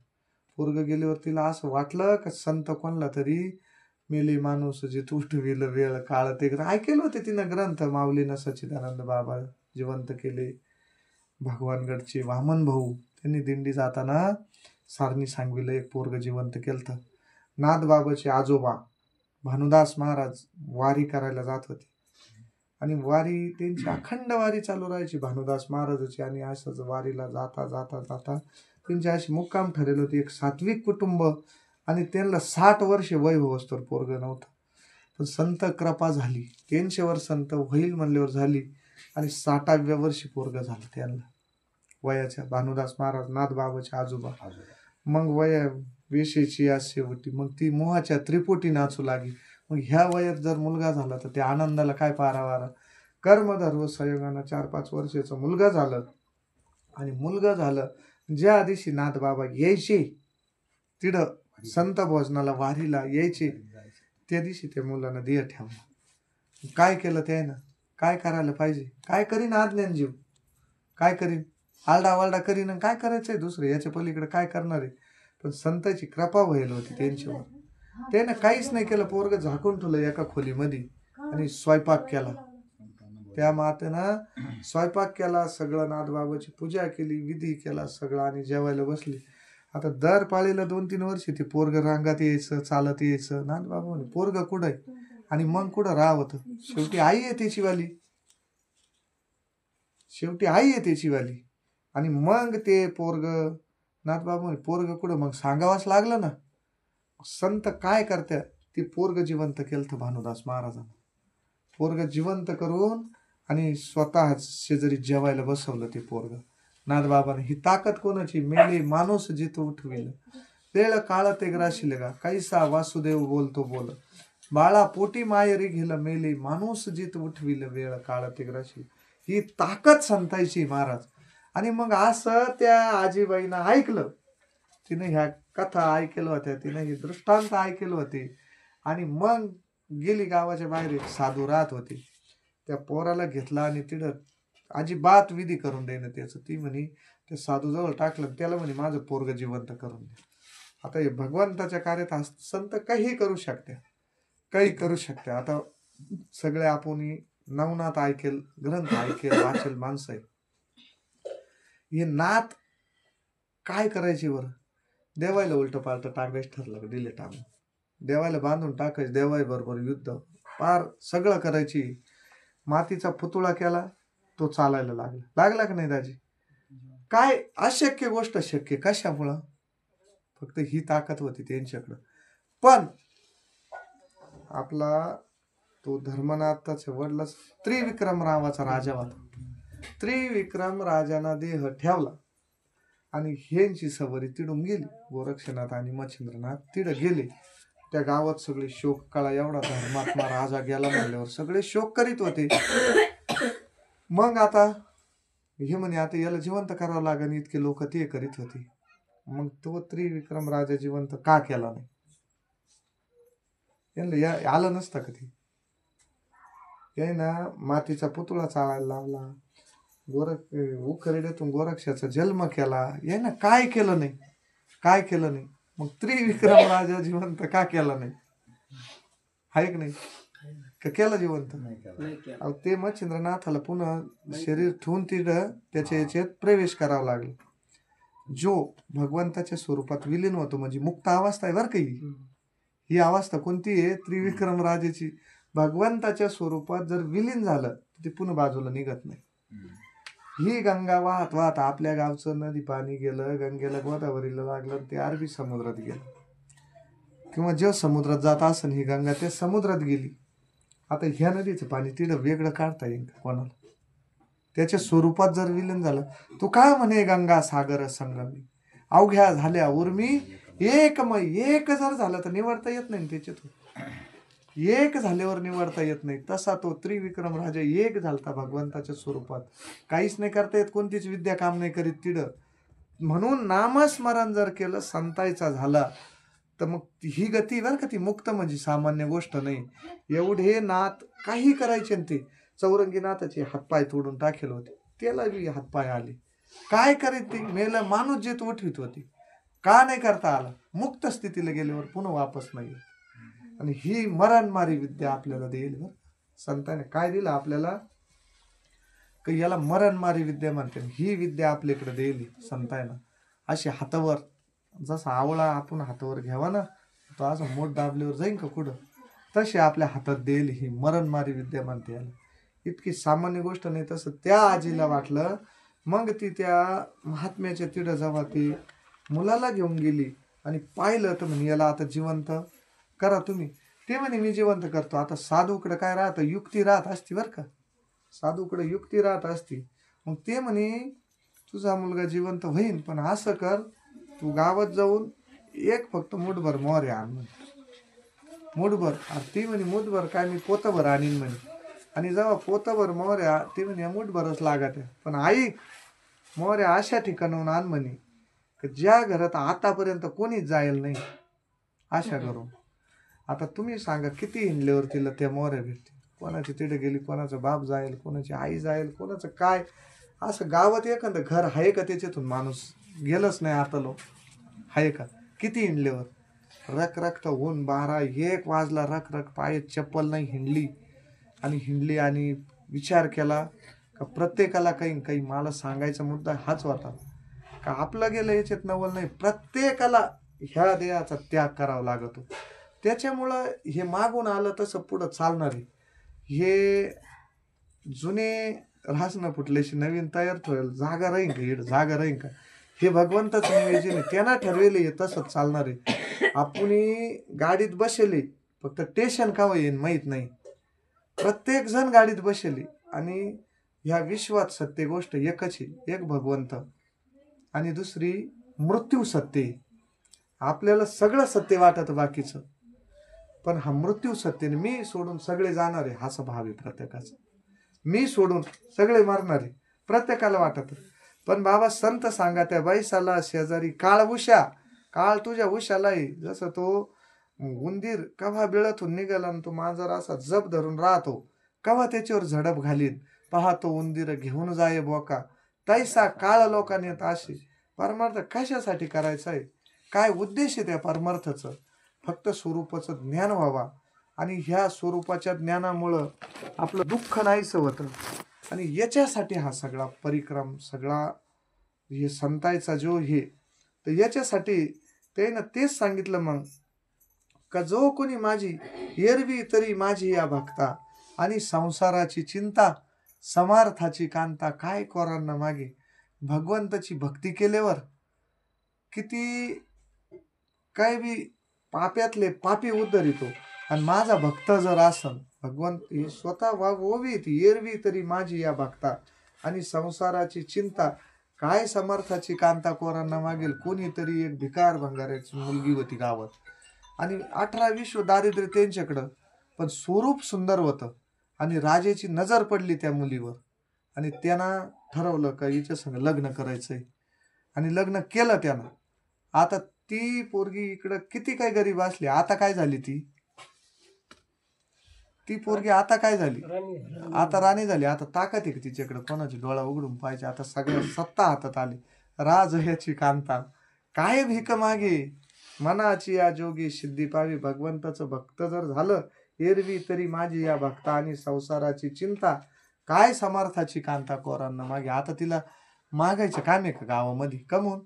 पोरग गेल्यावर तिला असं वाटलं का संत कोणला तरी मेली माणूस जे तुटविल वेळ काळ. ते ऐकेलं होते तिनं ग्रंथ. माऊलीनं सच्चिदानंद बाबा जिवंत केले. भगवानगडचे वामन भाऊ, त्यांनी दिंडी जाताना सारणी सांगविलं एक पोरग जिवंत केलं. नाथबाबाचे आजोबा भानुदास महाराज वारी करायला जात होते. आणि वारी त्यांची अखंड वारी चालू राहायची भानुदास महाराजाची. आणि असंच वारीला जाता जाता जाता त्यांची अशी मुक्काम ठरेल होती. एक सात्विक कुटुंब. आणि त्यांना 60 वर्षे वय होवस्तोवर पोरग नव्हतं. पण संत कृपा झाली, 300 वर्ष संत होईल म्हणल्यावर झाली. आणि 60व्या वर्षी पोरग झालं त्यांना वयाच्या. भानुदास महाराज नाथबाबाचे आजोबा. मग वया वेशेची असे होती. मग ती मोहाच्या त्रिपुटी नाचू लागली. मग ह्या वयात जर मुलगा झाला तर त्या आनंदाला काय पारावारा. कर्मधर्म संयोगानं 4-5 वर्षाचं मुलगा झालं. आणि मुलगा झालं ज्या दिवशी नाथबाबा यायचे तिथं संत भोजनाला वारीला यायचे, त्या दिवशी त्या मुलानं दिया ठेवला. काय केलं त्यानं, काय करायला पाहिजे, काय करीन अज्ञान जीव, काय करीन, आलडावालडा करीन. काय करायचंय दुसरं, याच्या पलीकडे काय करणार आहे. पण संतांची कृपा व्हायला होती त्यांच्यावर. त्यानं काहीच नाही केलं. पोरग झाकून ठेवलं एका खोलीमध्ये आणि स्वयंपाक केला. त्या मातेनं स्वयंपाक केला, सगळं नाथबाबाची पूजा केली, विधी केला सगळं. आणि जेवायला बसली. आता दर पाळीला 2-3 वर्षी ते पोरग रांगात यायचं, चालत यायचं. नाथबाबा म्हणे पोरग कुठं आहे. आणि मग कुठं राहत शेवटी आई आहे त्याची वाली, शेवटी आई आहे त्याची वाली. आणि मग ते पोरग नाथबाबा पोरग कुठं मग सांगावाच लागलं ना. संत काय करत्या ते पोरग जिवंत केलं भानुदास महाराजांना. पोरग जिवंत करून आणि स्वतः शेजारी जेवायला बसवलं ते पोरग नाथबाबाने. ही ताकद कोणाची? मेले माणूस जित उठविल वेळ काळ ते ग्राशील गा कैसा वासुदेव बोलतो बोल बाळा पोटी मायरी घेल मेले माणूस जित उठविल वेळ काळ ते ग्राशील. ही ताकद संतायची महाराज. आणि मग असं त्या आजीबाईनं ऐकलं, तिने ह्या कथा ऐकलं होत्या, तिने हे दृष्टांत ऐकलं होते. आणि मग गेली गावाच्या बाहेर, एक साधू राहत होते. त्या पोराला घेतला आणि तिथं अजिबात विधी करून देणं त्याचं. ती म्हणे त्या साधू जवळ टाकलं, त्याला म्हणे माझं पोरग जिवंत करून दे. आता हे भगवंताच्या कार्यात संत काही करू शकते, काही करू शकते. आता सगळे आपण नवनाथ ऐकेल, ग्रंथ ऐकेल, वाचेल माणसं आहे. हे नाथ काय करायची बरं? देवायला उलट पालट टाकायचं ठरलं, दिले टाकून देवायला बांधून टाकायचं, देवाय बरोबर युद्ध पार सगळं करायची. मातीचा पुतळा केला, तो चालायला लागला का नाही दाजी? काय अशक्य गोष्ट शक्य कशामुळं? फक्त ही ताकद होती त्यांच्याकडं. पण आपला तो धर्मनाथाच्या वडला त्रिविक्रम नावाचा राजा होता. त्रिविक्रम राजाना देह ठेवला आणि ह्यांची सवारी तिडून गेली. गोरक्षनाथ आणि मच्छिंद्रनाथ तिडं गेले. त्या गावात सगळे शोक कळा, एवढा धर्मात्मा राजा गेला म्हणल्यावर सगळे शोक करीत होते. मग आता हे म्हणे आता याला जिवंत करावं लागेल, इतके लोक ते करीत होते. मग तो त्रिविक्रम राजा जिवंत का केला नाही? यांना आलं नसतं कधी. यायना मातीचा पुतळा चालायला लावला, उखरेड्यातून गोरक्षाचा जन्म केला. यायना काय केलं नाही, काय केलं नाही. मग त्रिविक्रम राजा जिवंत का केला नाही? आहे की नाही? का केला जिवंत? अहो ते मच्छिंद्रनाथाला पुन्हा शरीर ठेवून तिथं त्याच्या याच्यात प्रवेश करावा लागला. जो भगवंताच्या स्वरूपात विलीन होतो म्हणजे मुक्त अवस्था आहे बरं का. ही अवस्था कोणती आहे? त्रिविक्रम राजाची. भगवंताच्या स्वरूपात जर विलीन झालं तर ते पुन्हा बाजूला निघत नाही. ही गंगा वाहत वाहत आपल्या गावचं नदी पाणी गेलं, गंगेला गोदावरीला लागलं, ते अरबी समुद्रात गेलं. किंवा जे समुद्रात जात असेल ही गंगा त्या समुद्रात गेली. आता ह्या नदीचं पाणी तिथं वेगळं काढता येईल कोणाला? त्याच्या स्वरूपात जर विलीन झालं, तो काय म्हणे गंगा सागर संगमी अवघ्या झाल्या उर्मी एकमय. एक जर झालं तर निवडता येत नाही त्याच्यातून, एक झाल्यावर निवडता येत नाही. तसा तो त्रिविक्रम राजा एक झालता भगवंताच्या स्वरूपात. काहीच नाही करता येत, कोणतीच विद्या काम नाही करीत तिडं. म्हणून नामस्मरण जर केलं, संतायचा झाला तर मग ही गती बरं का, ती मुक्त म्हणजे सामान्य गोष्ट नाही. एवढे नाथ काही करायचे ते. चौरंगीनाथाचे हातपाय तोडून टाकेल होते, त्याला बी हातपाय आले. काय करीत ते? मेला माणूस जे उठवीत होते, का नाही करता आला? मुक्त स्थितीला गेल्यावर पुन्हा वापस नाही. आणि ही मरणमारी विद्या आपल्याला देईल बरं. संतांनी काय दिलं आपल्याला? की याला मरणमारी विद्या म्हणते. ही विद्या आपल्याकडे देईल संतांना. अशी हातावर, जसा आवळा आपण हातावर घ्यावा ना, तो असा मोठ दाबल्यावर जाईन का कुठं, तशी आपल्या हातात देईल. ही मरणमारी विद्या म्हणते याला. इतकी सामान्य गोष्ट नाही. तसं त्या आजीला वाटलं. मग ती त्या महात्म्याच्या तिडं जेव्हा ती मुलाला घेऊन गेली आणि पाहिलं तर म्हणे याला आता जिवंत करा तुम्ही. ते म्हणे मी जिवंत करतो. आता साधूकडे काय राहतं? युक्ती राहत असती बरं का, साधूकडे युक्ती राहत असती. मग ते म्हणे तुझा मुलगा जिवंत होईन, पण असं कर, तू गावात जाऊन एक फक्त मुठभर मोहरे आण म्हणे. मुठभर. ती म्हणे मुठभर काय, मी पोतभर आणीन म्हणे. आणि जेव्हा पोतभर मोहऱ्या, ते म्हणे मुठभरच लागत. पण ऐक, मोहऱ्या अशा ठिकाणाहून आण म्हणे की ज्या घरात आतापर्यंत कोणीच जायला नाही, अशा करून. आता तुम्ही सांगा किती हिंडल्यावर तिला त्या मोहऱ्या भेटतील? कोणाची तिथे गेली, कोणाचा बाप जाईल, कोणाची आई जाईल, कोणाचं काय. असं गावात एखादं घर आहे का त्याच्यातून माणूस गेलंच नाही आता लोक? आहे का? किती हिंडल्यावर रखरख तर होऊन 12-1 वाजला, रखरख पायात चप्पल नाही, हिंडली आणि विचार केला का प्रत्येकाला काही. मला सांगायचा मुद्दा हाच होता का आपलं गेलं याच्यात नवल नाही. प्रत्येकाला ह्या देहाचा त्याग करावा लागतो. त्याच्यामुळं हे मागून आलं तसं पुढं चालणार आहे. हे जुने राहणं फुटल्याशी नवीन तयार होईल, जागा राहीन का इड जागा राहीन का, हे भगवंताचं नियोजन आहे. त्यांना ठरवेले हे तसंच चालणार आहे. आपण गाडीत बसेले, फक्त स्टेशन का येईन माहीत नाही. प्रत्येक जण गाडीत बसेले आणि ह्या विश्वात सत्य गोष्ट एकच आहे, एक भगवंत आणि दुसरी मृत्यू सत्य आहे. आपल्याला सगळं सत्य वाटत बाकीचं, पण हा मृत्यू सत्य. मी सोडून सगळे जाणार आहे हाच भाव आहे प्रत्येकाचा. मी सोडून सगळे मरणार आहे प्रत्येकाला वाटत. पण बाबा संत सांगा त्या बैसाला शेजारी काळ उशा, काळ तुझ्या उशाला आहे. जसं तो उंदीर कव्हा बिळातून निघाला आणि तो मांजर असा जप धरून राहतो, कव्हा त्याच्यावर झडप घालीन, पाहतो उंदीर घेऊन जाय बोका. तैसा काळ लोकांनी अशी परमार्थ कशासाठी करायचा आहे, काय उद्देश आहे त्या परमार्थाचं? फक्त स्वरूपाचं ज्ञान व्हावा आणि ह्या स्वरूपाच्या ज्ञानामुळं आपलं दुःख नाहीसं होतं. आणि याच्यासाठी हा सगळा परिक्रम, सगळा हे संतायचा जो हे, तर याच्यासाठी त्यानं तेच सांगितलं मग का जो कोणी माझी एरवी तरी माझी या भक्ता आणि संसाराची चिंता समार्थाची कांता. काय कोरांना मागे भगवंताची भक्ती केल्यावर किती काय बी पाप्यातले पापी उद्धरितो. आणि माझा भक्त जर असन, भगवंत हे स्वतः ओवी ती एरवी तरी माझी या भक्ता आणि संसाराची चिंता. काय समर्थाची कांता कोरांना मागेल. कोणीतरी एक भिकार भंगाराची मुलगी होती गावात आणि 18-20 दारिद्र्य त्यांच्याकडं, पण स्वरूप सुंदर होतं आणि राजाची नजर पडली त्या मुलीवर आणि त्यांना ठरवलं का हिच्या संग लग्न करायचंय आणि लग्न केलं त्यानं. आता ती पोरगी इकडं किती काय गरीब असली, आता काय झाली ती पोरगी आता काय झाली, आता राणी झाली. आता ताकद आहे तिच्याकडे, कोणाची डोळा उघडून पाहिजे. आता सगळ्या सत्ता हातात आली. राज ह्याची कांता काय भीक मागे, मनाची या जोगी सिद्धी पावी. भगवंताचं भक्त जर झालं एरवी तरी माझी या भक्ता आणि संसाराची चिंता. काय समर्थाची कांता कोरांना मागे. आता तिला मागायचं काम आहे का गावामध्ये? कमून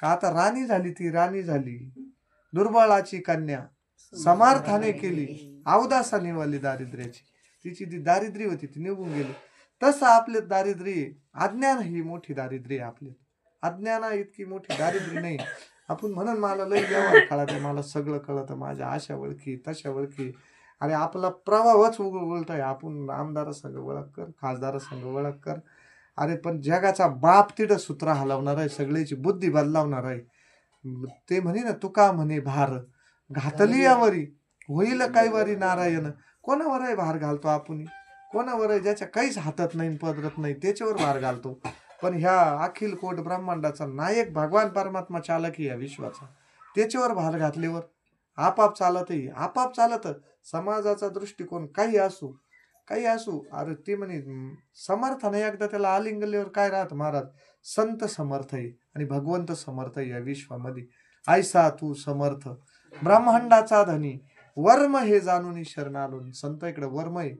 का आता राणी झाली, ती राणी झाली. दुर्बळाची कन्या समर्थाने केली, अवदासा निवाली दारिद्र्याची. तिची ती दारिद्र्य होती ती निघून गेली. तसं आपले दारिद्र्य, अज्ञान ही मोठी दारिद्र्य आपले. अज्ञाना इतकी मोठी दारिद्र्य नाही. आपण म्हणून मला लई व्यवहार कळत, मला सगळं कळतं, माझ्या अशा ओळखी तशा ओळखी. अरे आपला प्रवाहच उलट आहे. आपण आमदार संघ ओळख कर, खासदार संघ ओळख कर. अरे पण जगाचा बाप तिथं सूत्र हलवणार आहे, सगळ्याची बुद्धी बदलावणार आहे. ते म्हणे ना तुका म्हणे भार घातली यावरी होईल काही वारी नारायण. कोणावर आहे भार घालतो आपण? कोणावर आहे ज्याच्या काहीच हातात नाही पदरत नाही त्याच्यावर भार घालतो. पण ह्या अखिल कोट ब्रह्मांडाचा नायक भगवान परमात्मा चालक या विश्वाचा, त्याच्यावर भार घातल्यावर आपाप चालतही आपाप चालत. समाजाचा दृष्टिकोन काही असू काही असू. अरे ते म्हणे समर्थाने एकदा त्याला आलिंगल्यावर काय राहत महाराज, संत समर्थ आहे आणि भगवंत समर्थ आहे या विश्वामध्ये. ऐसा तू समर्थ ब्रह्मांडाचा धनी, वर्म हे जाणून शरण आलो. संत इकडे वर्म आहे,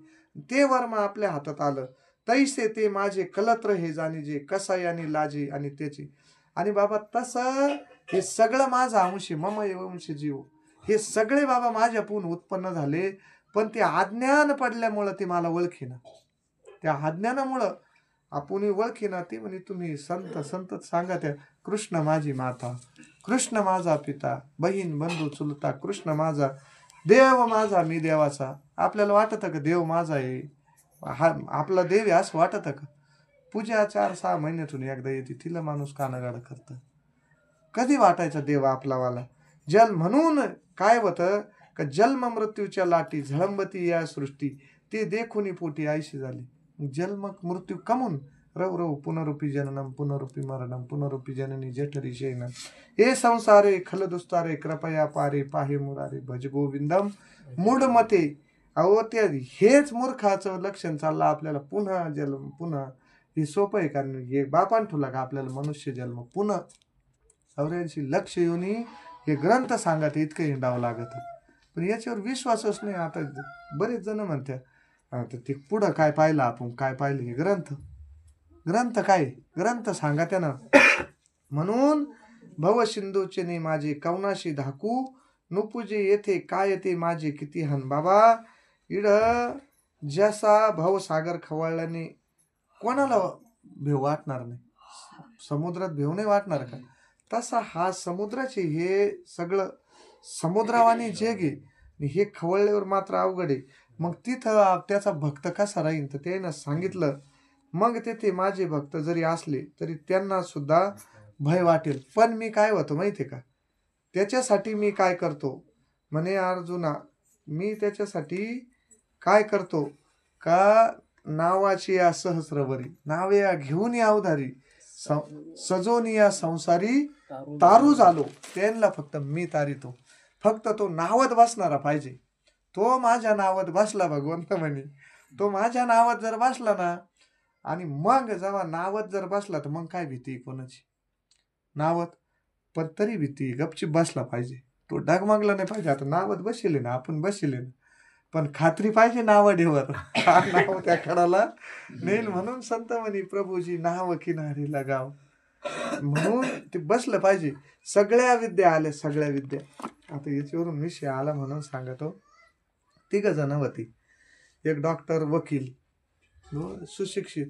ते वर्म आपल्या हातात आलं. तैसे ते माझे कलत्र हे जाणी जे कसायानी लाजे आणि त्याचे. आणि बाबा तसं हे सगळं माझं अंश, मम अंश जीव, हे सगळे बाबा माझ्यापून उत्पन्न झाले. पण ते अज्ञान पडल्यामुळं ते मला ओळखीना. त्या अज्ञानामुळं आपण ओळखीना. ते म्हणे तुम्ही संत संत सांगा त्या कृष्ण माझी माता, कृष्ण माझा पिता, बहीण बंधू चुलता, कृष्ण माझा देव, माझा मी देवाचा. आपल्याला वाटतं का देव माझा आहे, हा आपला देव आहे असं वाटतं का? पूजा 4-6 महिन्यातून एकदा येते, तिला माणूस कानागाडा करतं. कधी वाटायचा देव आपलावाला? जल म्हणून काय होतं का जन्म मृत्यूच्या लाटी झळंबती या सृष्टी, ते देखुनी पोटी आयशी झाली. जन्म मृत्यू कमून रव रव पुनरुपी जननम पुनरुपी मरणम पुनरुपी जननी जठरी शयनम. हे संसारे खलदुस्तारे कृपया पारे पाहे मुरारे भज गोविंदम मूढमते. अहो ते हेच मूर्खाचं लक्षण चाललं आपल्याला. पुन्हा जन्म पुन्हा, हे सोपं आहे? कारण हे बापान ठुला का आपल्याला मनुष्य जन्म पुन्हा 84 लक्ष योनी हे ग्रंथ सांगत इतकं हिंडावं लागत. पण याच्यावर विश्वासच नाही. आता बरेच जण म्हणतात आता ते पुढं काय पाहिलं आपण, काय पाहिलं हे ग्रंथ, ग्रंथ काय ग्रंथ सांगा त्यानं. म्हणून भवसिंधूचे ने माझे कवनाशी धाकू, नुपूजे येथे काय येते माझे किती हन. बाबा इड जसा भवसागर खवळल्याने कोणाला भेव वाटणार नाही, समुद्रात भेव नाही वाटणार का, तसा हा समुद्राचे हे सगळं समुद्रावानी जग आहे, हे खवळल्यावर मात्र अवघड आहे. मग तिथं त्याचा भक्त कसा राहील, तर त्यानं सांगितलं मग तेथे माझे भक्त जरी असले तरी त्यांना सुद्धा भय वाटेल. पण मी काय होतो माहितीये का, त्याच्यासाठी मी काय करतो म्हणे अर्जुना, मी त्याच्यासाठी काय करतो का, नावाची या सहस्रवरी नावे या घेऊन या अवधारी, सजोनी या संसारी तारू झालो. त्यांना फक्त मी तारितो, फक्त तो नावात बसणारा पाहिजे. तो माझ्या नावात बसला, भगवंत म्हणे तो माझ्या नावात जर बसला ना, आणि मग जेव्हा नावात जर बसला तर मग काय भीती कोणाची नावात, पण तरी भीती गपचीप बसला पाहिजे, तो डगमगला नाही पाहिजे. आता नावात बसले ना, आपण बसले ना, पण खात्री पाहिजे नावाडीवर, नाव त्या कडाला नेल. म्हणून संत म्हणे प्रभूजी नाव किनारी लगाव, म्हणून ते बसलं पाहिजे. सगळ्या विद्या आल्या, सगळ्या विद्या. आता याच्यावरून विषय आला म्हणून सांगतो. 3 जण होती, एक डॉक्टर, वकील, सुशिक्षित,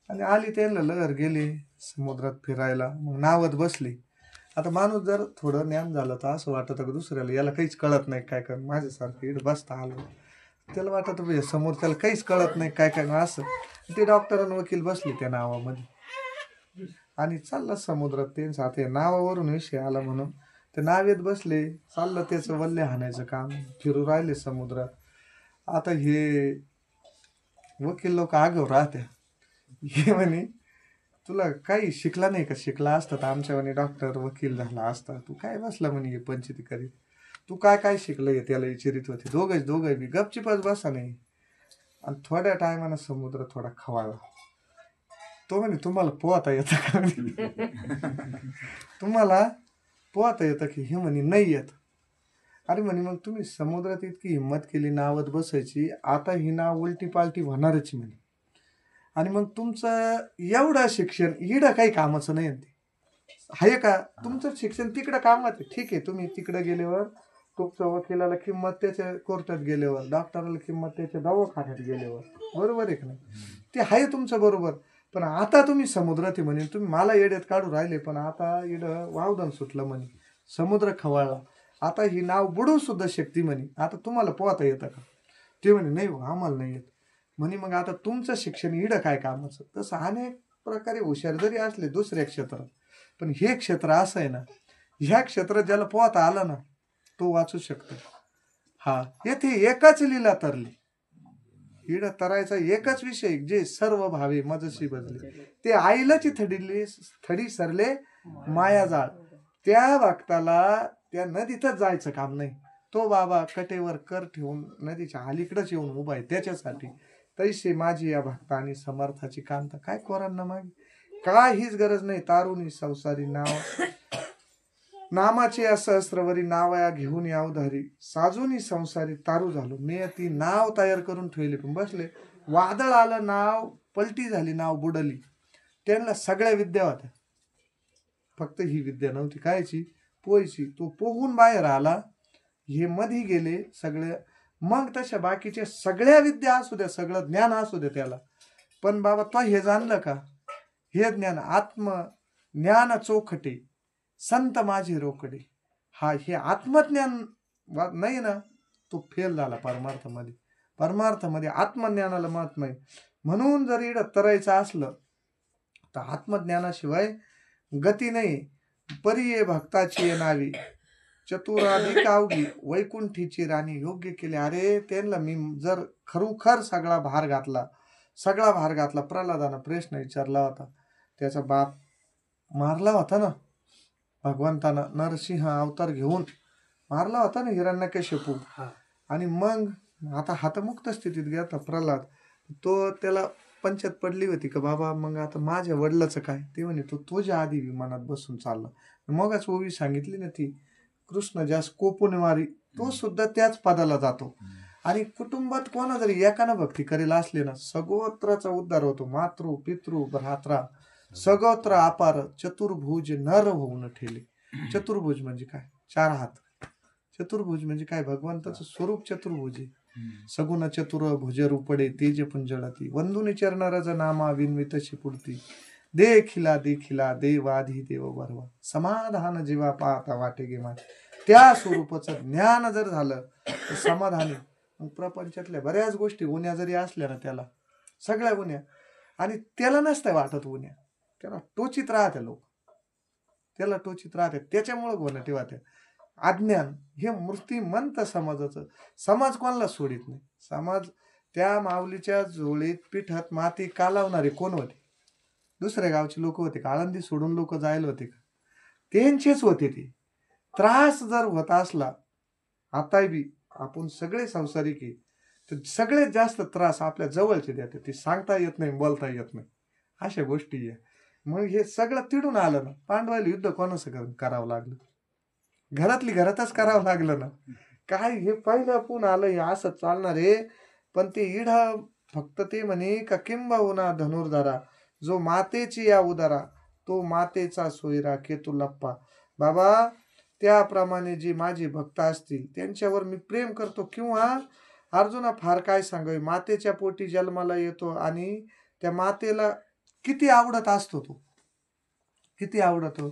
आणि आली त्यांना लहर गेली समुद्रात फिरायला. मग नावात बसली. आता माणूस जर थोडं ज्ञान झालं तर असं वाटतं का दुसऱ्याला याला काहीच कळत नाही काय काय, माझ्यासारखं इकडे बसता आलं, त्याला समोर त्याला काहीच कळत नाही काय काय असं. ते डॉक्टर आणि वकील बसले त्या नावामध्ये आणि चाललं समुद्रात त्यांचं. आता नावावरून विषय आला म्हणून ते नावेत बसले, चाललं त्याचं वल्ले हाणायचं काम, फिरू राहिले समुद्रात. आता हे वकील लोक आगावर राहते, हे म्हणे तुला काही शिकला नाही का, शिकला असता तर आमच्या म्हणे डॉक्टर वकील झाला असता, तू काय बसला म्हणे पंचायती करीत, तू काय काय शिकलंय त्याला विचारित होते. दोघं बी गपचिपच बसा नाही. आणि थोड्या टायमानं समुद्र थोडा खवाळला. तो म्हणे तुम्हाला पोहता येतं का, तुम्हाला पोहता येतं की, हे म्हणे नाही येत. अरे म्हणे मग तुम्ही समुद्रात इतकी हिंमत केली नावात बसायची, आता ही नाव उलटी पालटी होणारच म्हणे, आणि मग तुमचं एवढं शिक्षण इकडं काही कामाचं नाही आहे का, तुमचं शिक्षण तिकडं कामात आहे. ठीक आहे, तुम्ही तिकडं गेल्यावर तुमच्या वकिलाला किंमत त्याच्या कोर्टात गेल्यावर, डॉक्टरला किंमत त्याच्या दवाखान्यात गेल्यावर, बरोबर आहे का नाही, ते आहे तुमचं बरोबर. पण आता तुम्ही समुद्रात आहे म्हणे, तुम्ही मला येड्यात काढू राहिले, पण आता इकडं वावदन सुटलं म्हणे, समुद्र खवळला, आता ही नाव बुडू सुद्धा शकते म्हणे, आता तुम्हाला पोहता येतं का. ते म्हणे नाही आम्हाला नाही येत म्हणे. मग आता तुमचं शिक्षण इडं काय कामाचं. तसं अनेक प्रकारे हुशार जरी असले दुसऱ्या क्षेत्रात, पण हे क्षेत्र असं आहे ना, ह्या क्षेत्रात ज्याला पोहता आलं ना तो वाचू शकतो. हा येथे एकच लीला तरली, इड तरायचा एकच विषय, जे सर्व भावे मजशी बजले, ते आईलाची थडी सरले मायाजाळ. त्या भक्ताला त्या नदीतच जायचं काम नाही, तो बाबा कटेवर कर ठेवून नदीच्या अलीकडेच येऊन उभा आहे त्याच्यासाठी. तैसे माझी या भक्ता आणि समर्थाची कांता, काय कोरांना मागे काहीच गरज नाही. तारुणी संसारी नाव नामाचे या सहस्रवरी नावया घेऊन या उधारी, साजूनी संसारी तारू झालो. मी ती नाव तयार करून ठेवली, पण बसले वादळ आलं, नाव पलटी झाली, नाव बुडली. त्यांना सगळ्या विद्या होत्या, फक्त ही विद्या नव्हती कायची, पोहायची. तो पोहून बाहेर आला, हे मध्ये गेले सगळे. मग तशा बाकीच्या सगळ्या विद्या असू द्या, सगळं ज्ञान असू द्या त्याला, पण बाबा तो हे जाणलं का, हे ज्ञान आत्म ज्ञान चोखटे संत माझे रोकडे, हा हे आत्मज्ञान नाही ना, तो फेल झाला परमार्थामध्ये. परमार्थामध्ये आत्मज्ञानाला महत्व आहे. म्हणून जर इकडं तरायचं असलं तर आत्मज्ञानाशिवाय गती नाही. परिये भक्ताची नावी चतुराधिक अवघी, वैकुंठीची राणी योग्य केले. अरे त्यांना मी जर खरोखर सगळा भार घातला. प्रल्हादानं प्रश्न विचारला होता, त्याचा बाप मारला होता ना भगवंतानं, नरसिंह अवतार घेऊन मारला होता ना हिरण्यकशिपू, आणि मग आता हातमुक्त स्थितीत गेला प्रल्हाद. तो त्याला पंचायत पडली होती का बाबा मग आता माझ्या वडिलाचं काय. ते म्हणे तो तुझ्या आधी विमानात बसून चालला. मगच ओवी सांगितली ना ती, कृष्ण ज्यास कोपून मारी तो सुद्धा त्याच पदाला जातो. आणि कुटुंबात कोणा जरी एकानं भक्ती करेल असले ना, सगोत्राचा उद्धार होतो. मातृ पितृ भ्रात्रा सगोत्र अपार, चतुर्भुज नर होऊन ठेले. चतुर्भुज म्हणजे काय, 4 हात, चतुर्भुज म्हणजे काय, भगवंताचं स्वरूप चतुर्भुज आहे. सगुण चतुर भुज रूपडे तेज पुंजळती, वंदुनी चरणारज नामा विन्वितशी पुरती, देखिला देखिला देवाधी देव बरवा, समाधान जीवा पाहता वाटे गे माझे. त्या स्वरूपाचं ज्ञान जर झालं तर समाधानी. मग प्रपंचातल्या बऱ्याच गोष्टी उन्या जरी असल्या ना, त्याला सगळ्या उन्या, आणि त्याला नसतं वाटत उन्या, त्याला टोचित राहते लोक, त्याला टोचित राहते. त्याच्यामुळं गुन्हा तेव्हा त्या अज्ञान हे मूर्तिमंत समाजाचं. समाज कोणाला सोडित नाही. समाज त्या माऊलीच्या जोळीत पिठात माती कालावणारे कोण होते? दुसऱ्या गावचे लोक होते का? आळंदी सोडून लोक जायला होते का? त्यांचेच होते ते. त्रास जर होत असला, आता बी आपण सगळे संसारिक आहे, तर सगळ्यात जास्त त्रास आपल्या जवळचे देते. ते सांगता येत नाही, बोलता येत नाही, अशा गोष्टी आहे. मग हे सगळं तिडून आलं ना. पांडवाला युद्ध कोणाचं करावं लागलं? घरातली घरातच करावं लागलं ना. काय हे पहिलं आपण आलं, हे असं चालणार आहे. पण ते इड फक्त ते म्हणे का किंबहुना धनुर्धरा, जो मातेची या उदारा, तो मातेचा सोयरा केतू लप्पा. बाबा, त्याप्रमाणे जे माझे भक्त असतील त्यांच्यावर मी प्रेम करतो. किंवा अर्जुना फार काय सांगावे, मातेच्या पोटी जन्माला येतो आणि त्या मातेला किती आवडत असतो तो, किती आवडतो.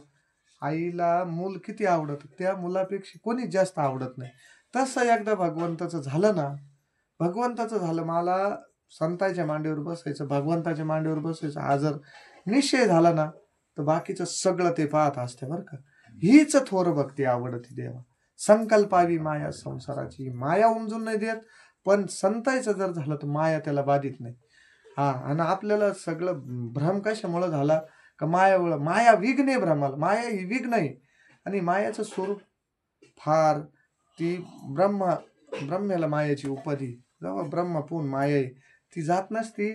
आईला मूल किती आवडतं, त्या मुलापेक्षा कोणीच जास्त आवडत नाही. तसं एकदा भगवंताचं झालं ना, भगवंताचं झालं, मला संतांच्या मांडीवर बसायचं, भगवंताच्या मांडीवर बसायचं, हा जर निश्चय झाला ना, तर बाकीचं सगळं ते पाहत असते बरं का. हीच थोर भक्ती आवडती देवा. संकल्पावी माया संसाराची, माया उमजून नाही देत, पण संतांचं जर झालं तर माया त्याला बाधित नाही. हा, आणि आपल्याला सगळं भ्रम कशामुळे झाला का? मायामुळं. माया विघ्न आहे भ्रमाला, माया ही विघ्न आहे. आणि मायाचं स्वरूप फार, ती ब्रह्म्याला मायाची उपाधी, जेव्हा ब्रह्म पूर्ण माया आहे ती जात नसती.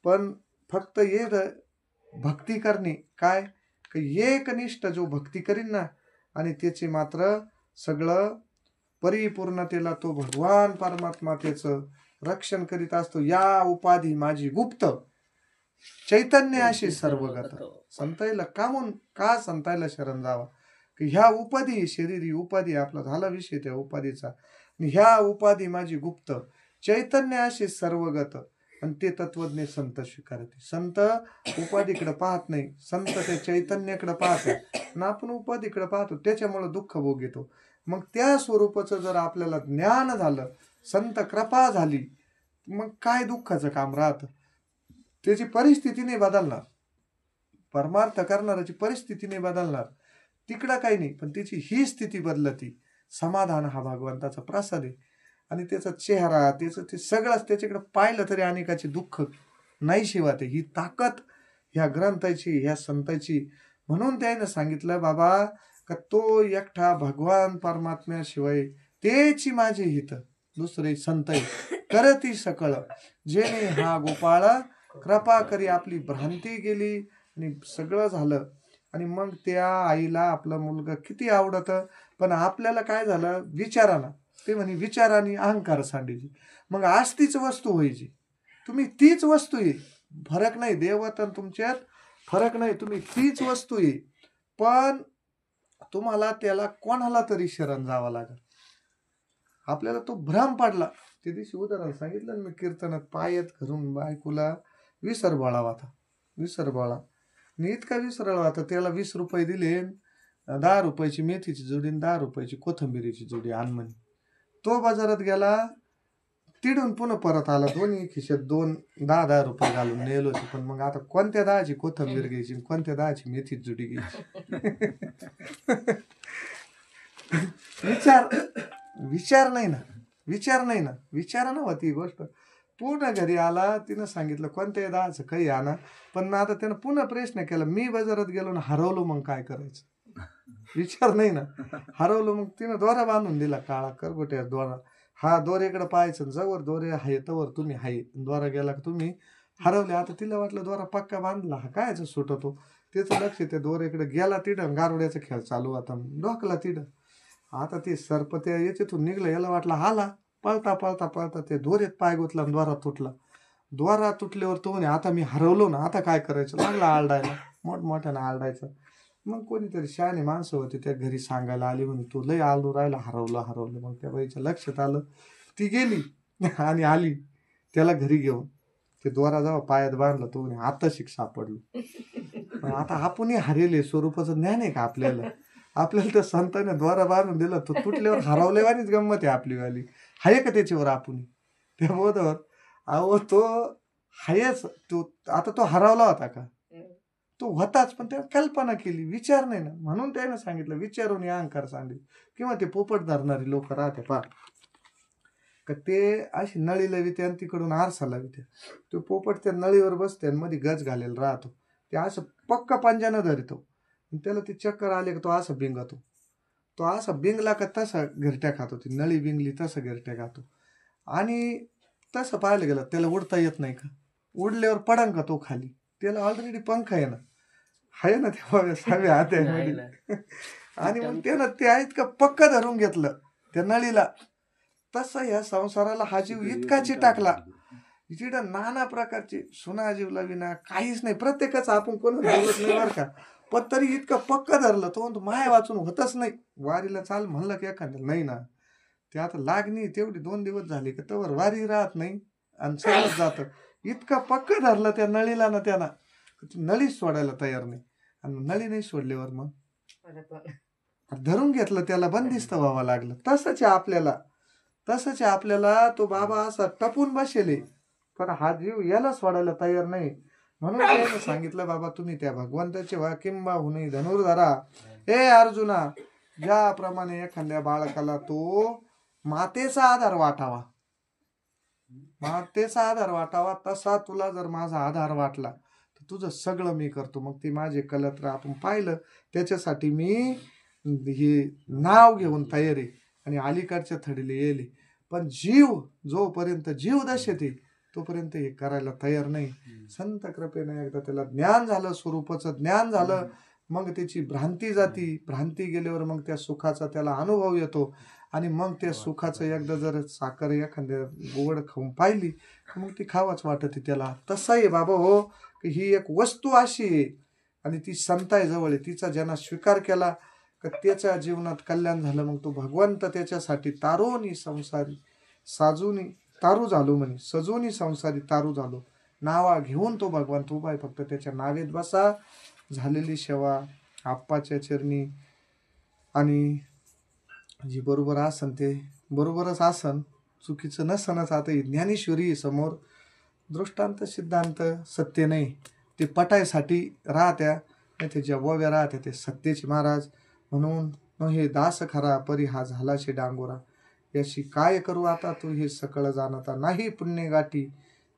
पण फक्त ये भक्ती करणे, काय एकनिष्ठ जो भक्ती करीन ना, आणि त्याचे मात्र सगळं परिपूर्णतेला तो भगवान परमात्मा त्याचं रक्षण करीत असतो. या उपाधी माझी गुप्त, चैतन्य अशी सर्वगत. संताईला का संताईला शरण जावा? की ह्या उपाधी, शरीर ही उपाधी, आपला झाला विषय त्या उपाधीचा. ह्या उपाधी माझी गुप्त, चैतन्य अशी सर्वगत, आणि ते तत्वज्ञ संत स्वीकारते. संत उपाधीकडे पाहत नाही, संत ते चैतन्याकडे पाहतात, आणि आपण उपाधीकडे पाहतो, त्याच्यामुळे दुःख भोग येतो. मग त्या स्वरूपाचं जर आपल्याला ज्ञान झालं, संत कृपा झाली, मग काय दुःखाचं काम राहतं? त्याची परिस्थिती नाही बदलणार, परमार्थ करणाऱ्याची परिस्थिती नाही बदलणार, तिकडं काही नाही, पण त्याची ही स्थिती बदलती. समाधान हा भगवंताचा प्रसाद आहे. आणि त्याचा चेहरा, त्याचं ते सगळंच, त्याच्याकडे पाहिलं तरी अनेकाचे दुःख नाही शिवाते. ही ताकद ह्या ग्रंथाची, ह्या संतांची. म्हणून त्याने सांगितलं बाबा का तो एकटा भगवान परमात्म्याशिवाय तेची माझे हित, दुसरे संत करती सकळ, जेणे हा गोपाळ कृपा करी. आपली भ्रांती गेली आणि सगळं झालं. आणि मग त्या आईला आपला मुलगा किती आवडतं, पण आपल्याला काय झालं, विचाराना, ते म्हणे विचाराने अहंकार सांडीची. मग आज तीच वस्तू व्हायची, तुम्ही तीच वस्तू आहे, फरक नाही. देवत आणि तुमच्यात फरक नाही, तुम्ही तीच वस्तू आहे. पण तुम्हाला त्याला कोणाला तरी शरण जावं लागेल. आपल्याला तो भ्रम पडला. ते दिवशी उदाहरण सांगितलं मी कीर्तनात, पायात घरून बायकोला विसर बाळावाता, विसर बाळा, आणि इतका विसराळा होता, त्याला 20 रुपये दिले, 10 रुपयाची मेथीची जोडी, 10 रुपयाची कोथिंबिरीची जोडी आण म्हणे. तो बाजारात गेला, तिडून पुन्हा परत आला, दोन्ही खिशात 10 रुपये घालून नेलो होते. पण मग आता कोणत्या 10ची कोथिंबीर घ्यायची, कोणत्या 10ची मेथीची जोडी घ्यायची? विचार नाही ना, विचारा ना होती गोष्ट. पूर्ण घरी आला, तिनं सांगितलं कोणत्या 10चं काही आणा. पण आता त्यानं पुन्हा प्रश्न केला, मी बाजारात गेलो ना, हरवलो, मग काय करायचं? विचार नाही ना, हरवलं. मग तिनं दोरा बांधून दिला, काळा करगोट्या दोरा. हा दोऱ्याकडे पाहायचं, जवळ दोरे आहे तवर तुम्ही आहे, दोरा गेला का तुम्ही हरवले. आता तिला वाटलं दोरा पक्का बांधला, हा कायच सुटतो. त्याचं लक्ष त्या दोऱ्याकडे गेला, तिडं गारोड्याचा खेळ चालू, आता डोकला तिडं. आता ते सर्प त्या याच्यातून निघलं, याला वाटलं आला, पळता पळता पळता ते दोऱ्यात पाय गुतला, द्वारा तुटला. द्वारा तुटल्यावर तो म्हणे आता मी हरवलो ना, आता काय करायचं? लागला आरडायला, मोठमोठ्यानं आरडायचं. मग कोणीतरी शहाणी माणसं होती त्या घरी सांगायला आली, म्हणे तू लय आलो राहिला, हरवलं. मग त्या बाईच्या लक्षात आलं, ती गेली आणि आली त्याला घरी घेऊन. ते दोरा जेव्हा पायात बांधला तो म्हणे आता सापडलो. पण आता आपणही हरेले स्वरूपाचं ज्ञान आहे का आपल्याला? आपल्याला त्या संतांनी द्वारा बांधून दिलं, तो तुटल्यावर हरवल्यावानीच गंमत आहे आपली वाली. हाय का त्याच्यावर आपण त्या बोधावर? अहो तो हायच, तो आता तो हरवला होता का? तो होताच, पण त्याने कल्पना केली, विचार नाही ना. म्हणून त्याने सांगितलं विचारून या अहंकार सांगेल. किंवा ते पोपट धरणारी लोक राहते पा का, ते अशी नळी लाविते आणि तिकडून आरसा लाविते. तो पोपट त्या नळीवर बसते आणि मध्ये गज घालेला राहतो. ते असं पक्का पंजानं धरतो. त्याला ती चक्कर आले का तो असं बिंगतो. तो असा बिंगला का तसा घरट्या खातो. ती नळी बिंगली तसं घरट्या खातो. आणि तसं पाहायला गेलं त्याला उडता येत नाही का? उडल्यावर पडन का तो खाली? त्याला ऑलरेडी पंख आहे ना, आहे ना तेव्हा सावे हात आहे. आणि मग त्यानं ते आहेत का पक्का धरून घेतलं त्या नळीला. तसं या संसाराला हा जीव इतका चिटाकला, तिथं नाना प्रकारचे सुना जीवला विना काहीच नाही. प्रत्येकाच आपण कोण बोलत नाही बरं का, पण तरी इतकं पक्का धरलं. तो म्हणतो माया वाचून होतच नाही. वारीला चाल म्हणलं की एखादं नाही ना. ते आता लागणी तेवढी 2 दिवस झाले का तवर वारी राहत नाही आणि सगळंच जातं. इतका पक्का धरलं त्या नळीला ना त्याला, नळीच सोडायला तयार नाही. आणि नळी नाही सोडल्यावर मग धरून घेतलं, त्याला बंदिस्त व्हावं लागलं. तसंच आहे आपल्याला. तो बाबा असा टपून बसेले, पण हा जीव याला सोडायला तयार नाही. म्हणून त्याने सांगितलं बाबा तुम्ही त्या भगवंताचे किंबहुना धनुर्धरा. हे अर्जुना, ज्याप्रमाणे एखाद्या बाळकाला तो मातेचा आधार वाटावा, तसा तुला जर माझा आधार वाटला तर तुझं सगळं मी करतो. मग ते माझे कलत्र आपण पाहिलं, त्याच्यासाठी मी हे नाव घेऊन तयार आहे आणि अलीकडच्या थडीले येले. पण जीव जोपर्यंत जीव दशेत तोपर्यंत हे करायला तयार नाही. संत कृपेने एकदा त्याला ज्ञान झालं, स्वरूपाचं ज्ञान झालं, मग त्याची भ्रांती जाती. भ्रांती गेल्यावर मग त्या सुखाचा त्याला अनुभव येतो. आणि मग त्या सुखाचं एकदा जर साखर एखाद्या गोड खाऊन पाहिली मग ती खावाच वाटते त्याला. तसं आहे बाबा हो, की ही एक वस्तू अशी आहे आणि ती संताजवळ आहे. तिचा ज्यांना स्वीकार केला का त्याच्या जीवनात कल्याण झालं. मग तो भगवंत त्याच्यासाठी तारोनी संसारी साजूनी तारू झालो म्हणे, सजूनी संसारी तारू झालो. नावा घेऊन तो भगवंत उभा आहे. फक्त त्याच्या नावेत बसा. झालेली सेवा आप्पाच्या चरणी. आणि जी बरोबर आसन ते बरोबरच आसन, चुकीचं नसनच. आता ज्ञानेश्वरी समोर दृष्टांत सिद्धांत सत्य नाही, ते पटायसाठी राहत्या, नाही ते जव्वाव्या राहत्या ते सत्याचे महाराज. म्हणून हे दास खरा परी हा झालाशे डांगोरा. याशी काय करू आता तू हे सकळ जाणता नाही पुण्य गाठी.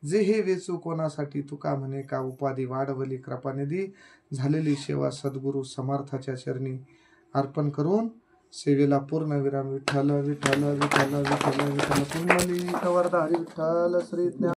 जे हे वेचू कोणासाठी तुका म्हणे का उपाधी वाढवली कृपानिधी. झालेली सेवा सद्गुरू समर्थाच्या चरणी अर्पण करून सेवेला पूर्ण विराम. विठ्ठल विठ्ठल विठ्ठल विठ्ठल विठ्ठल पुंडलिक वरदा हरी विठ्ठल श्री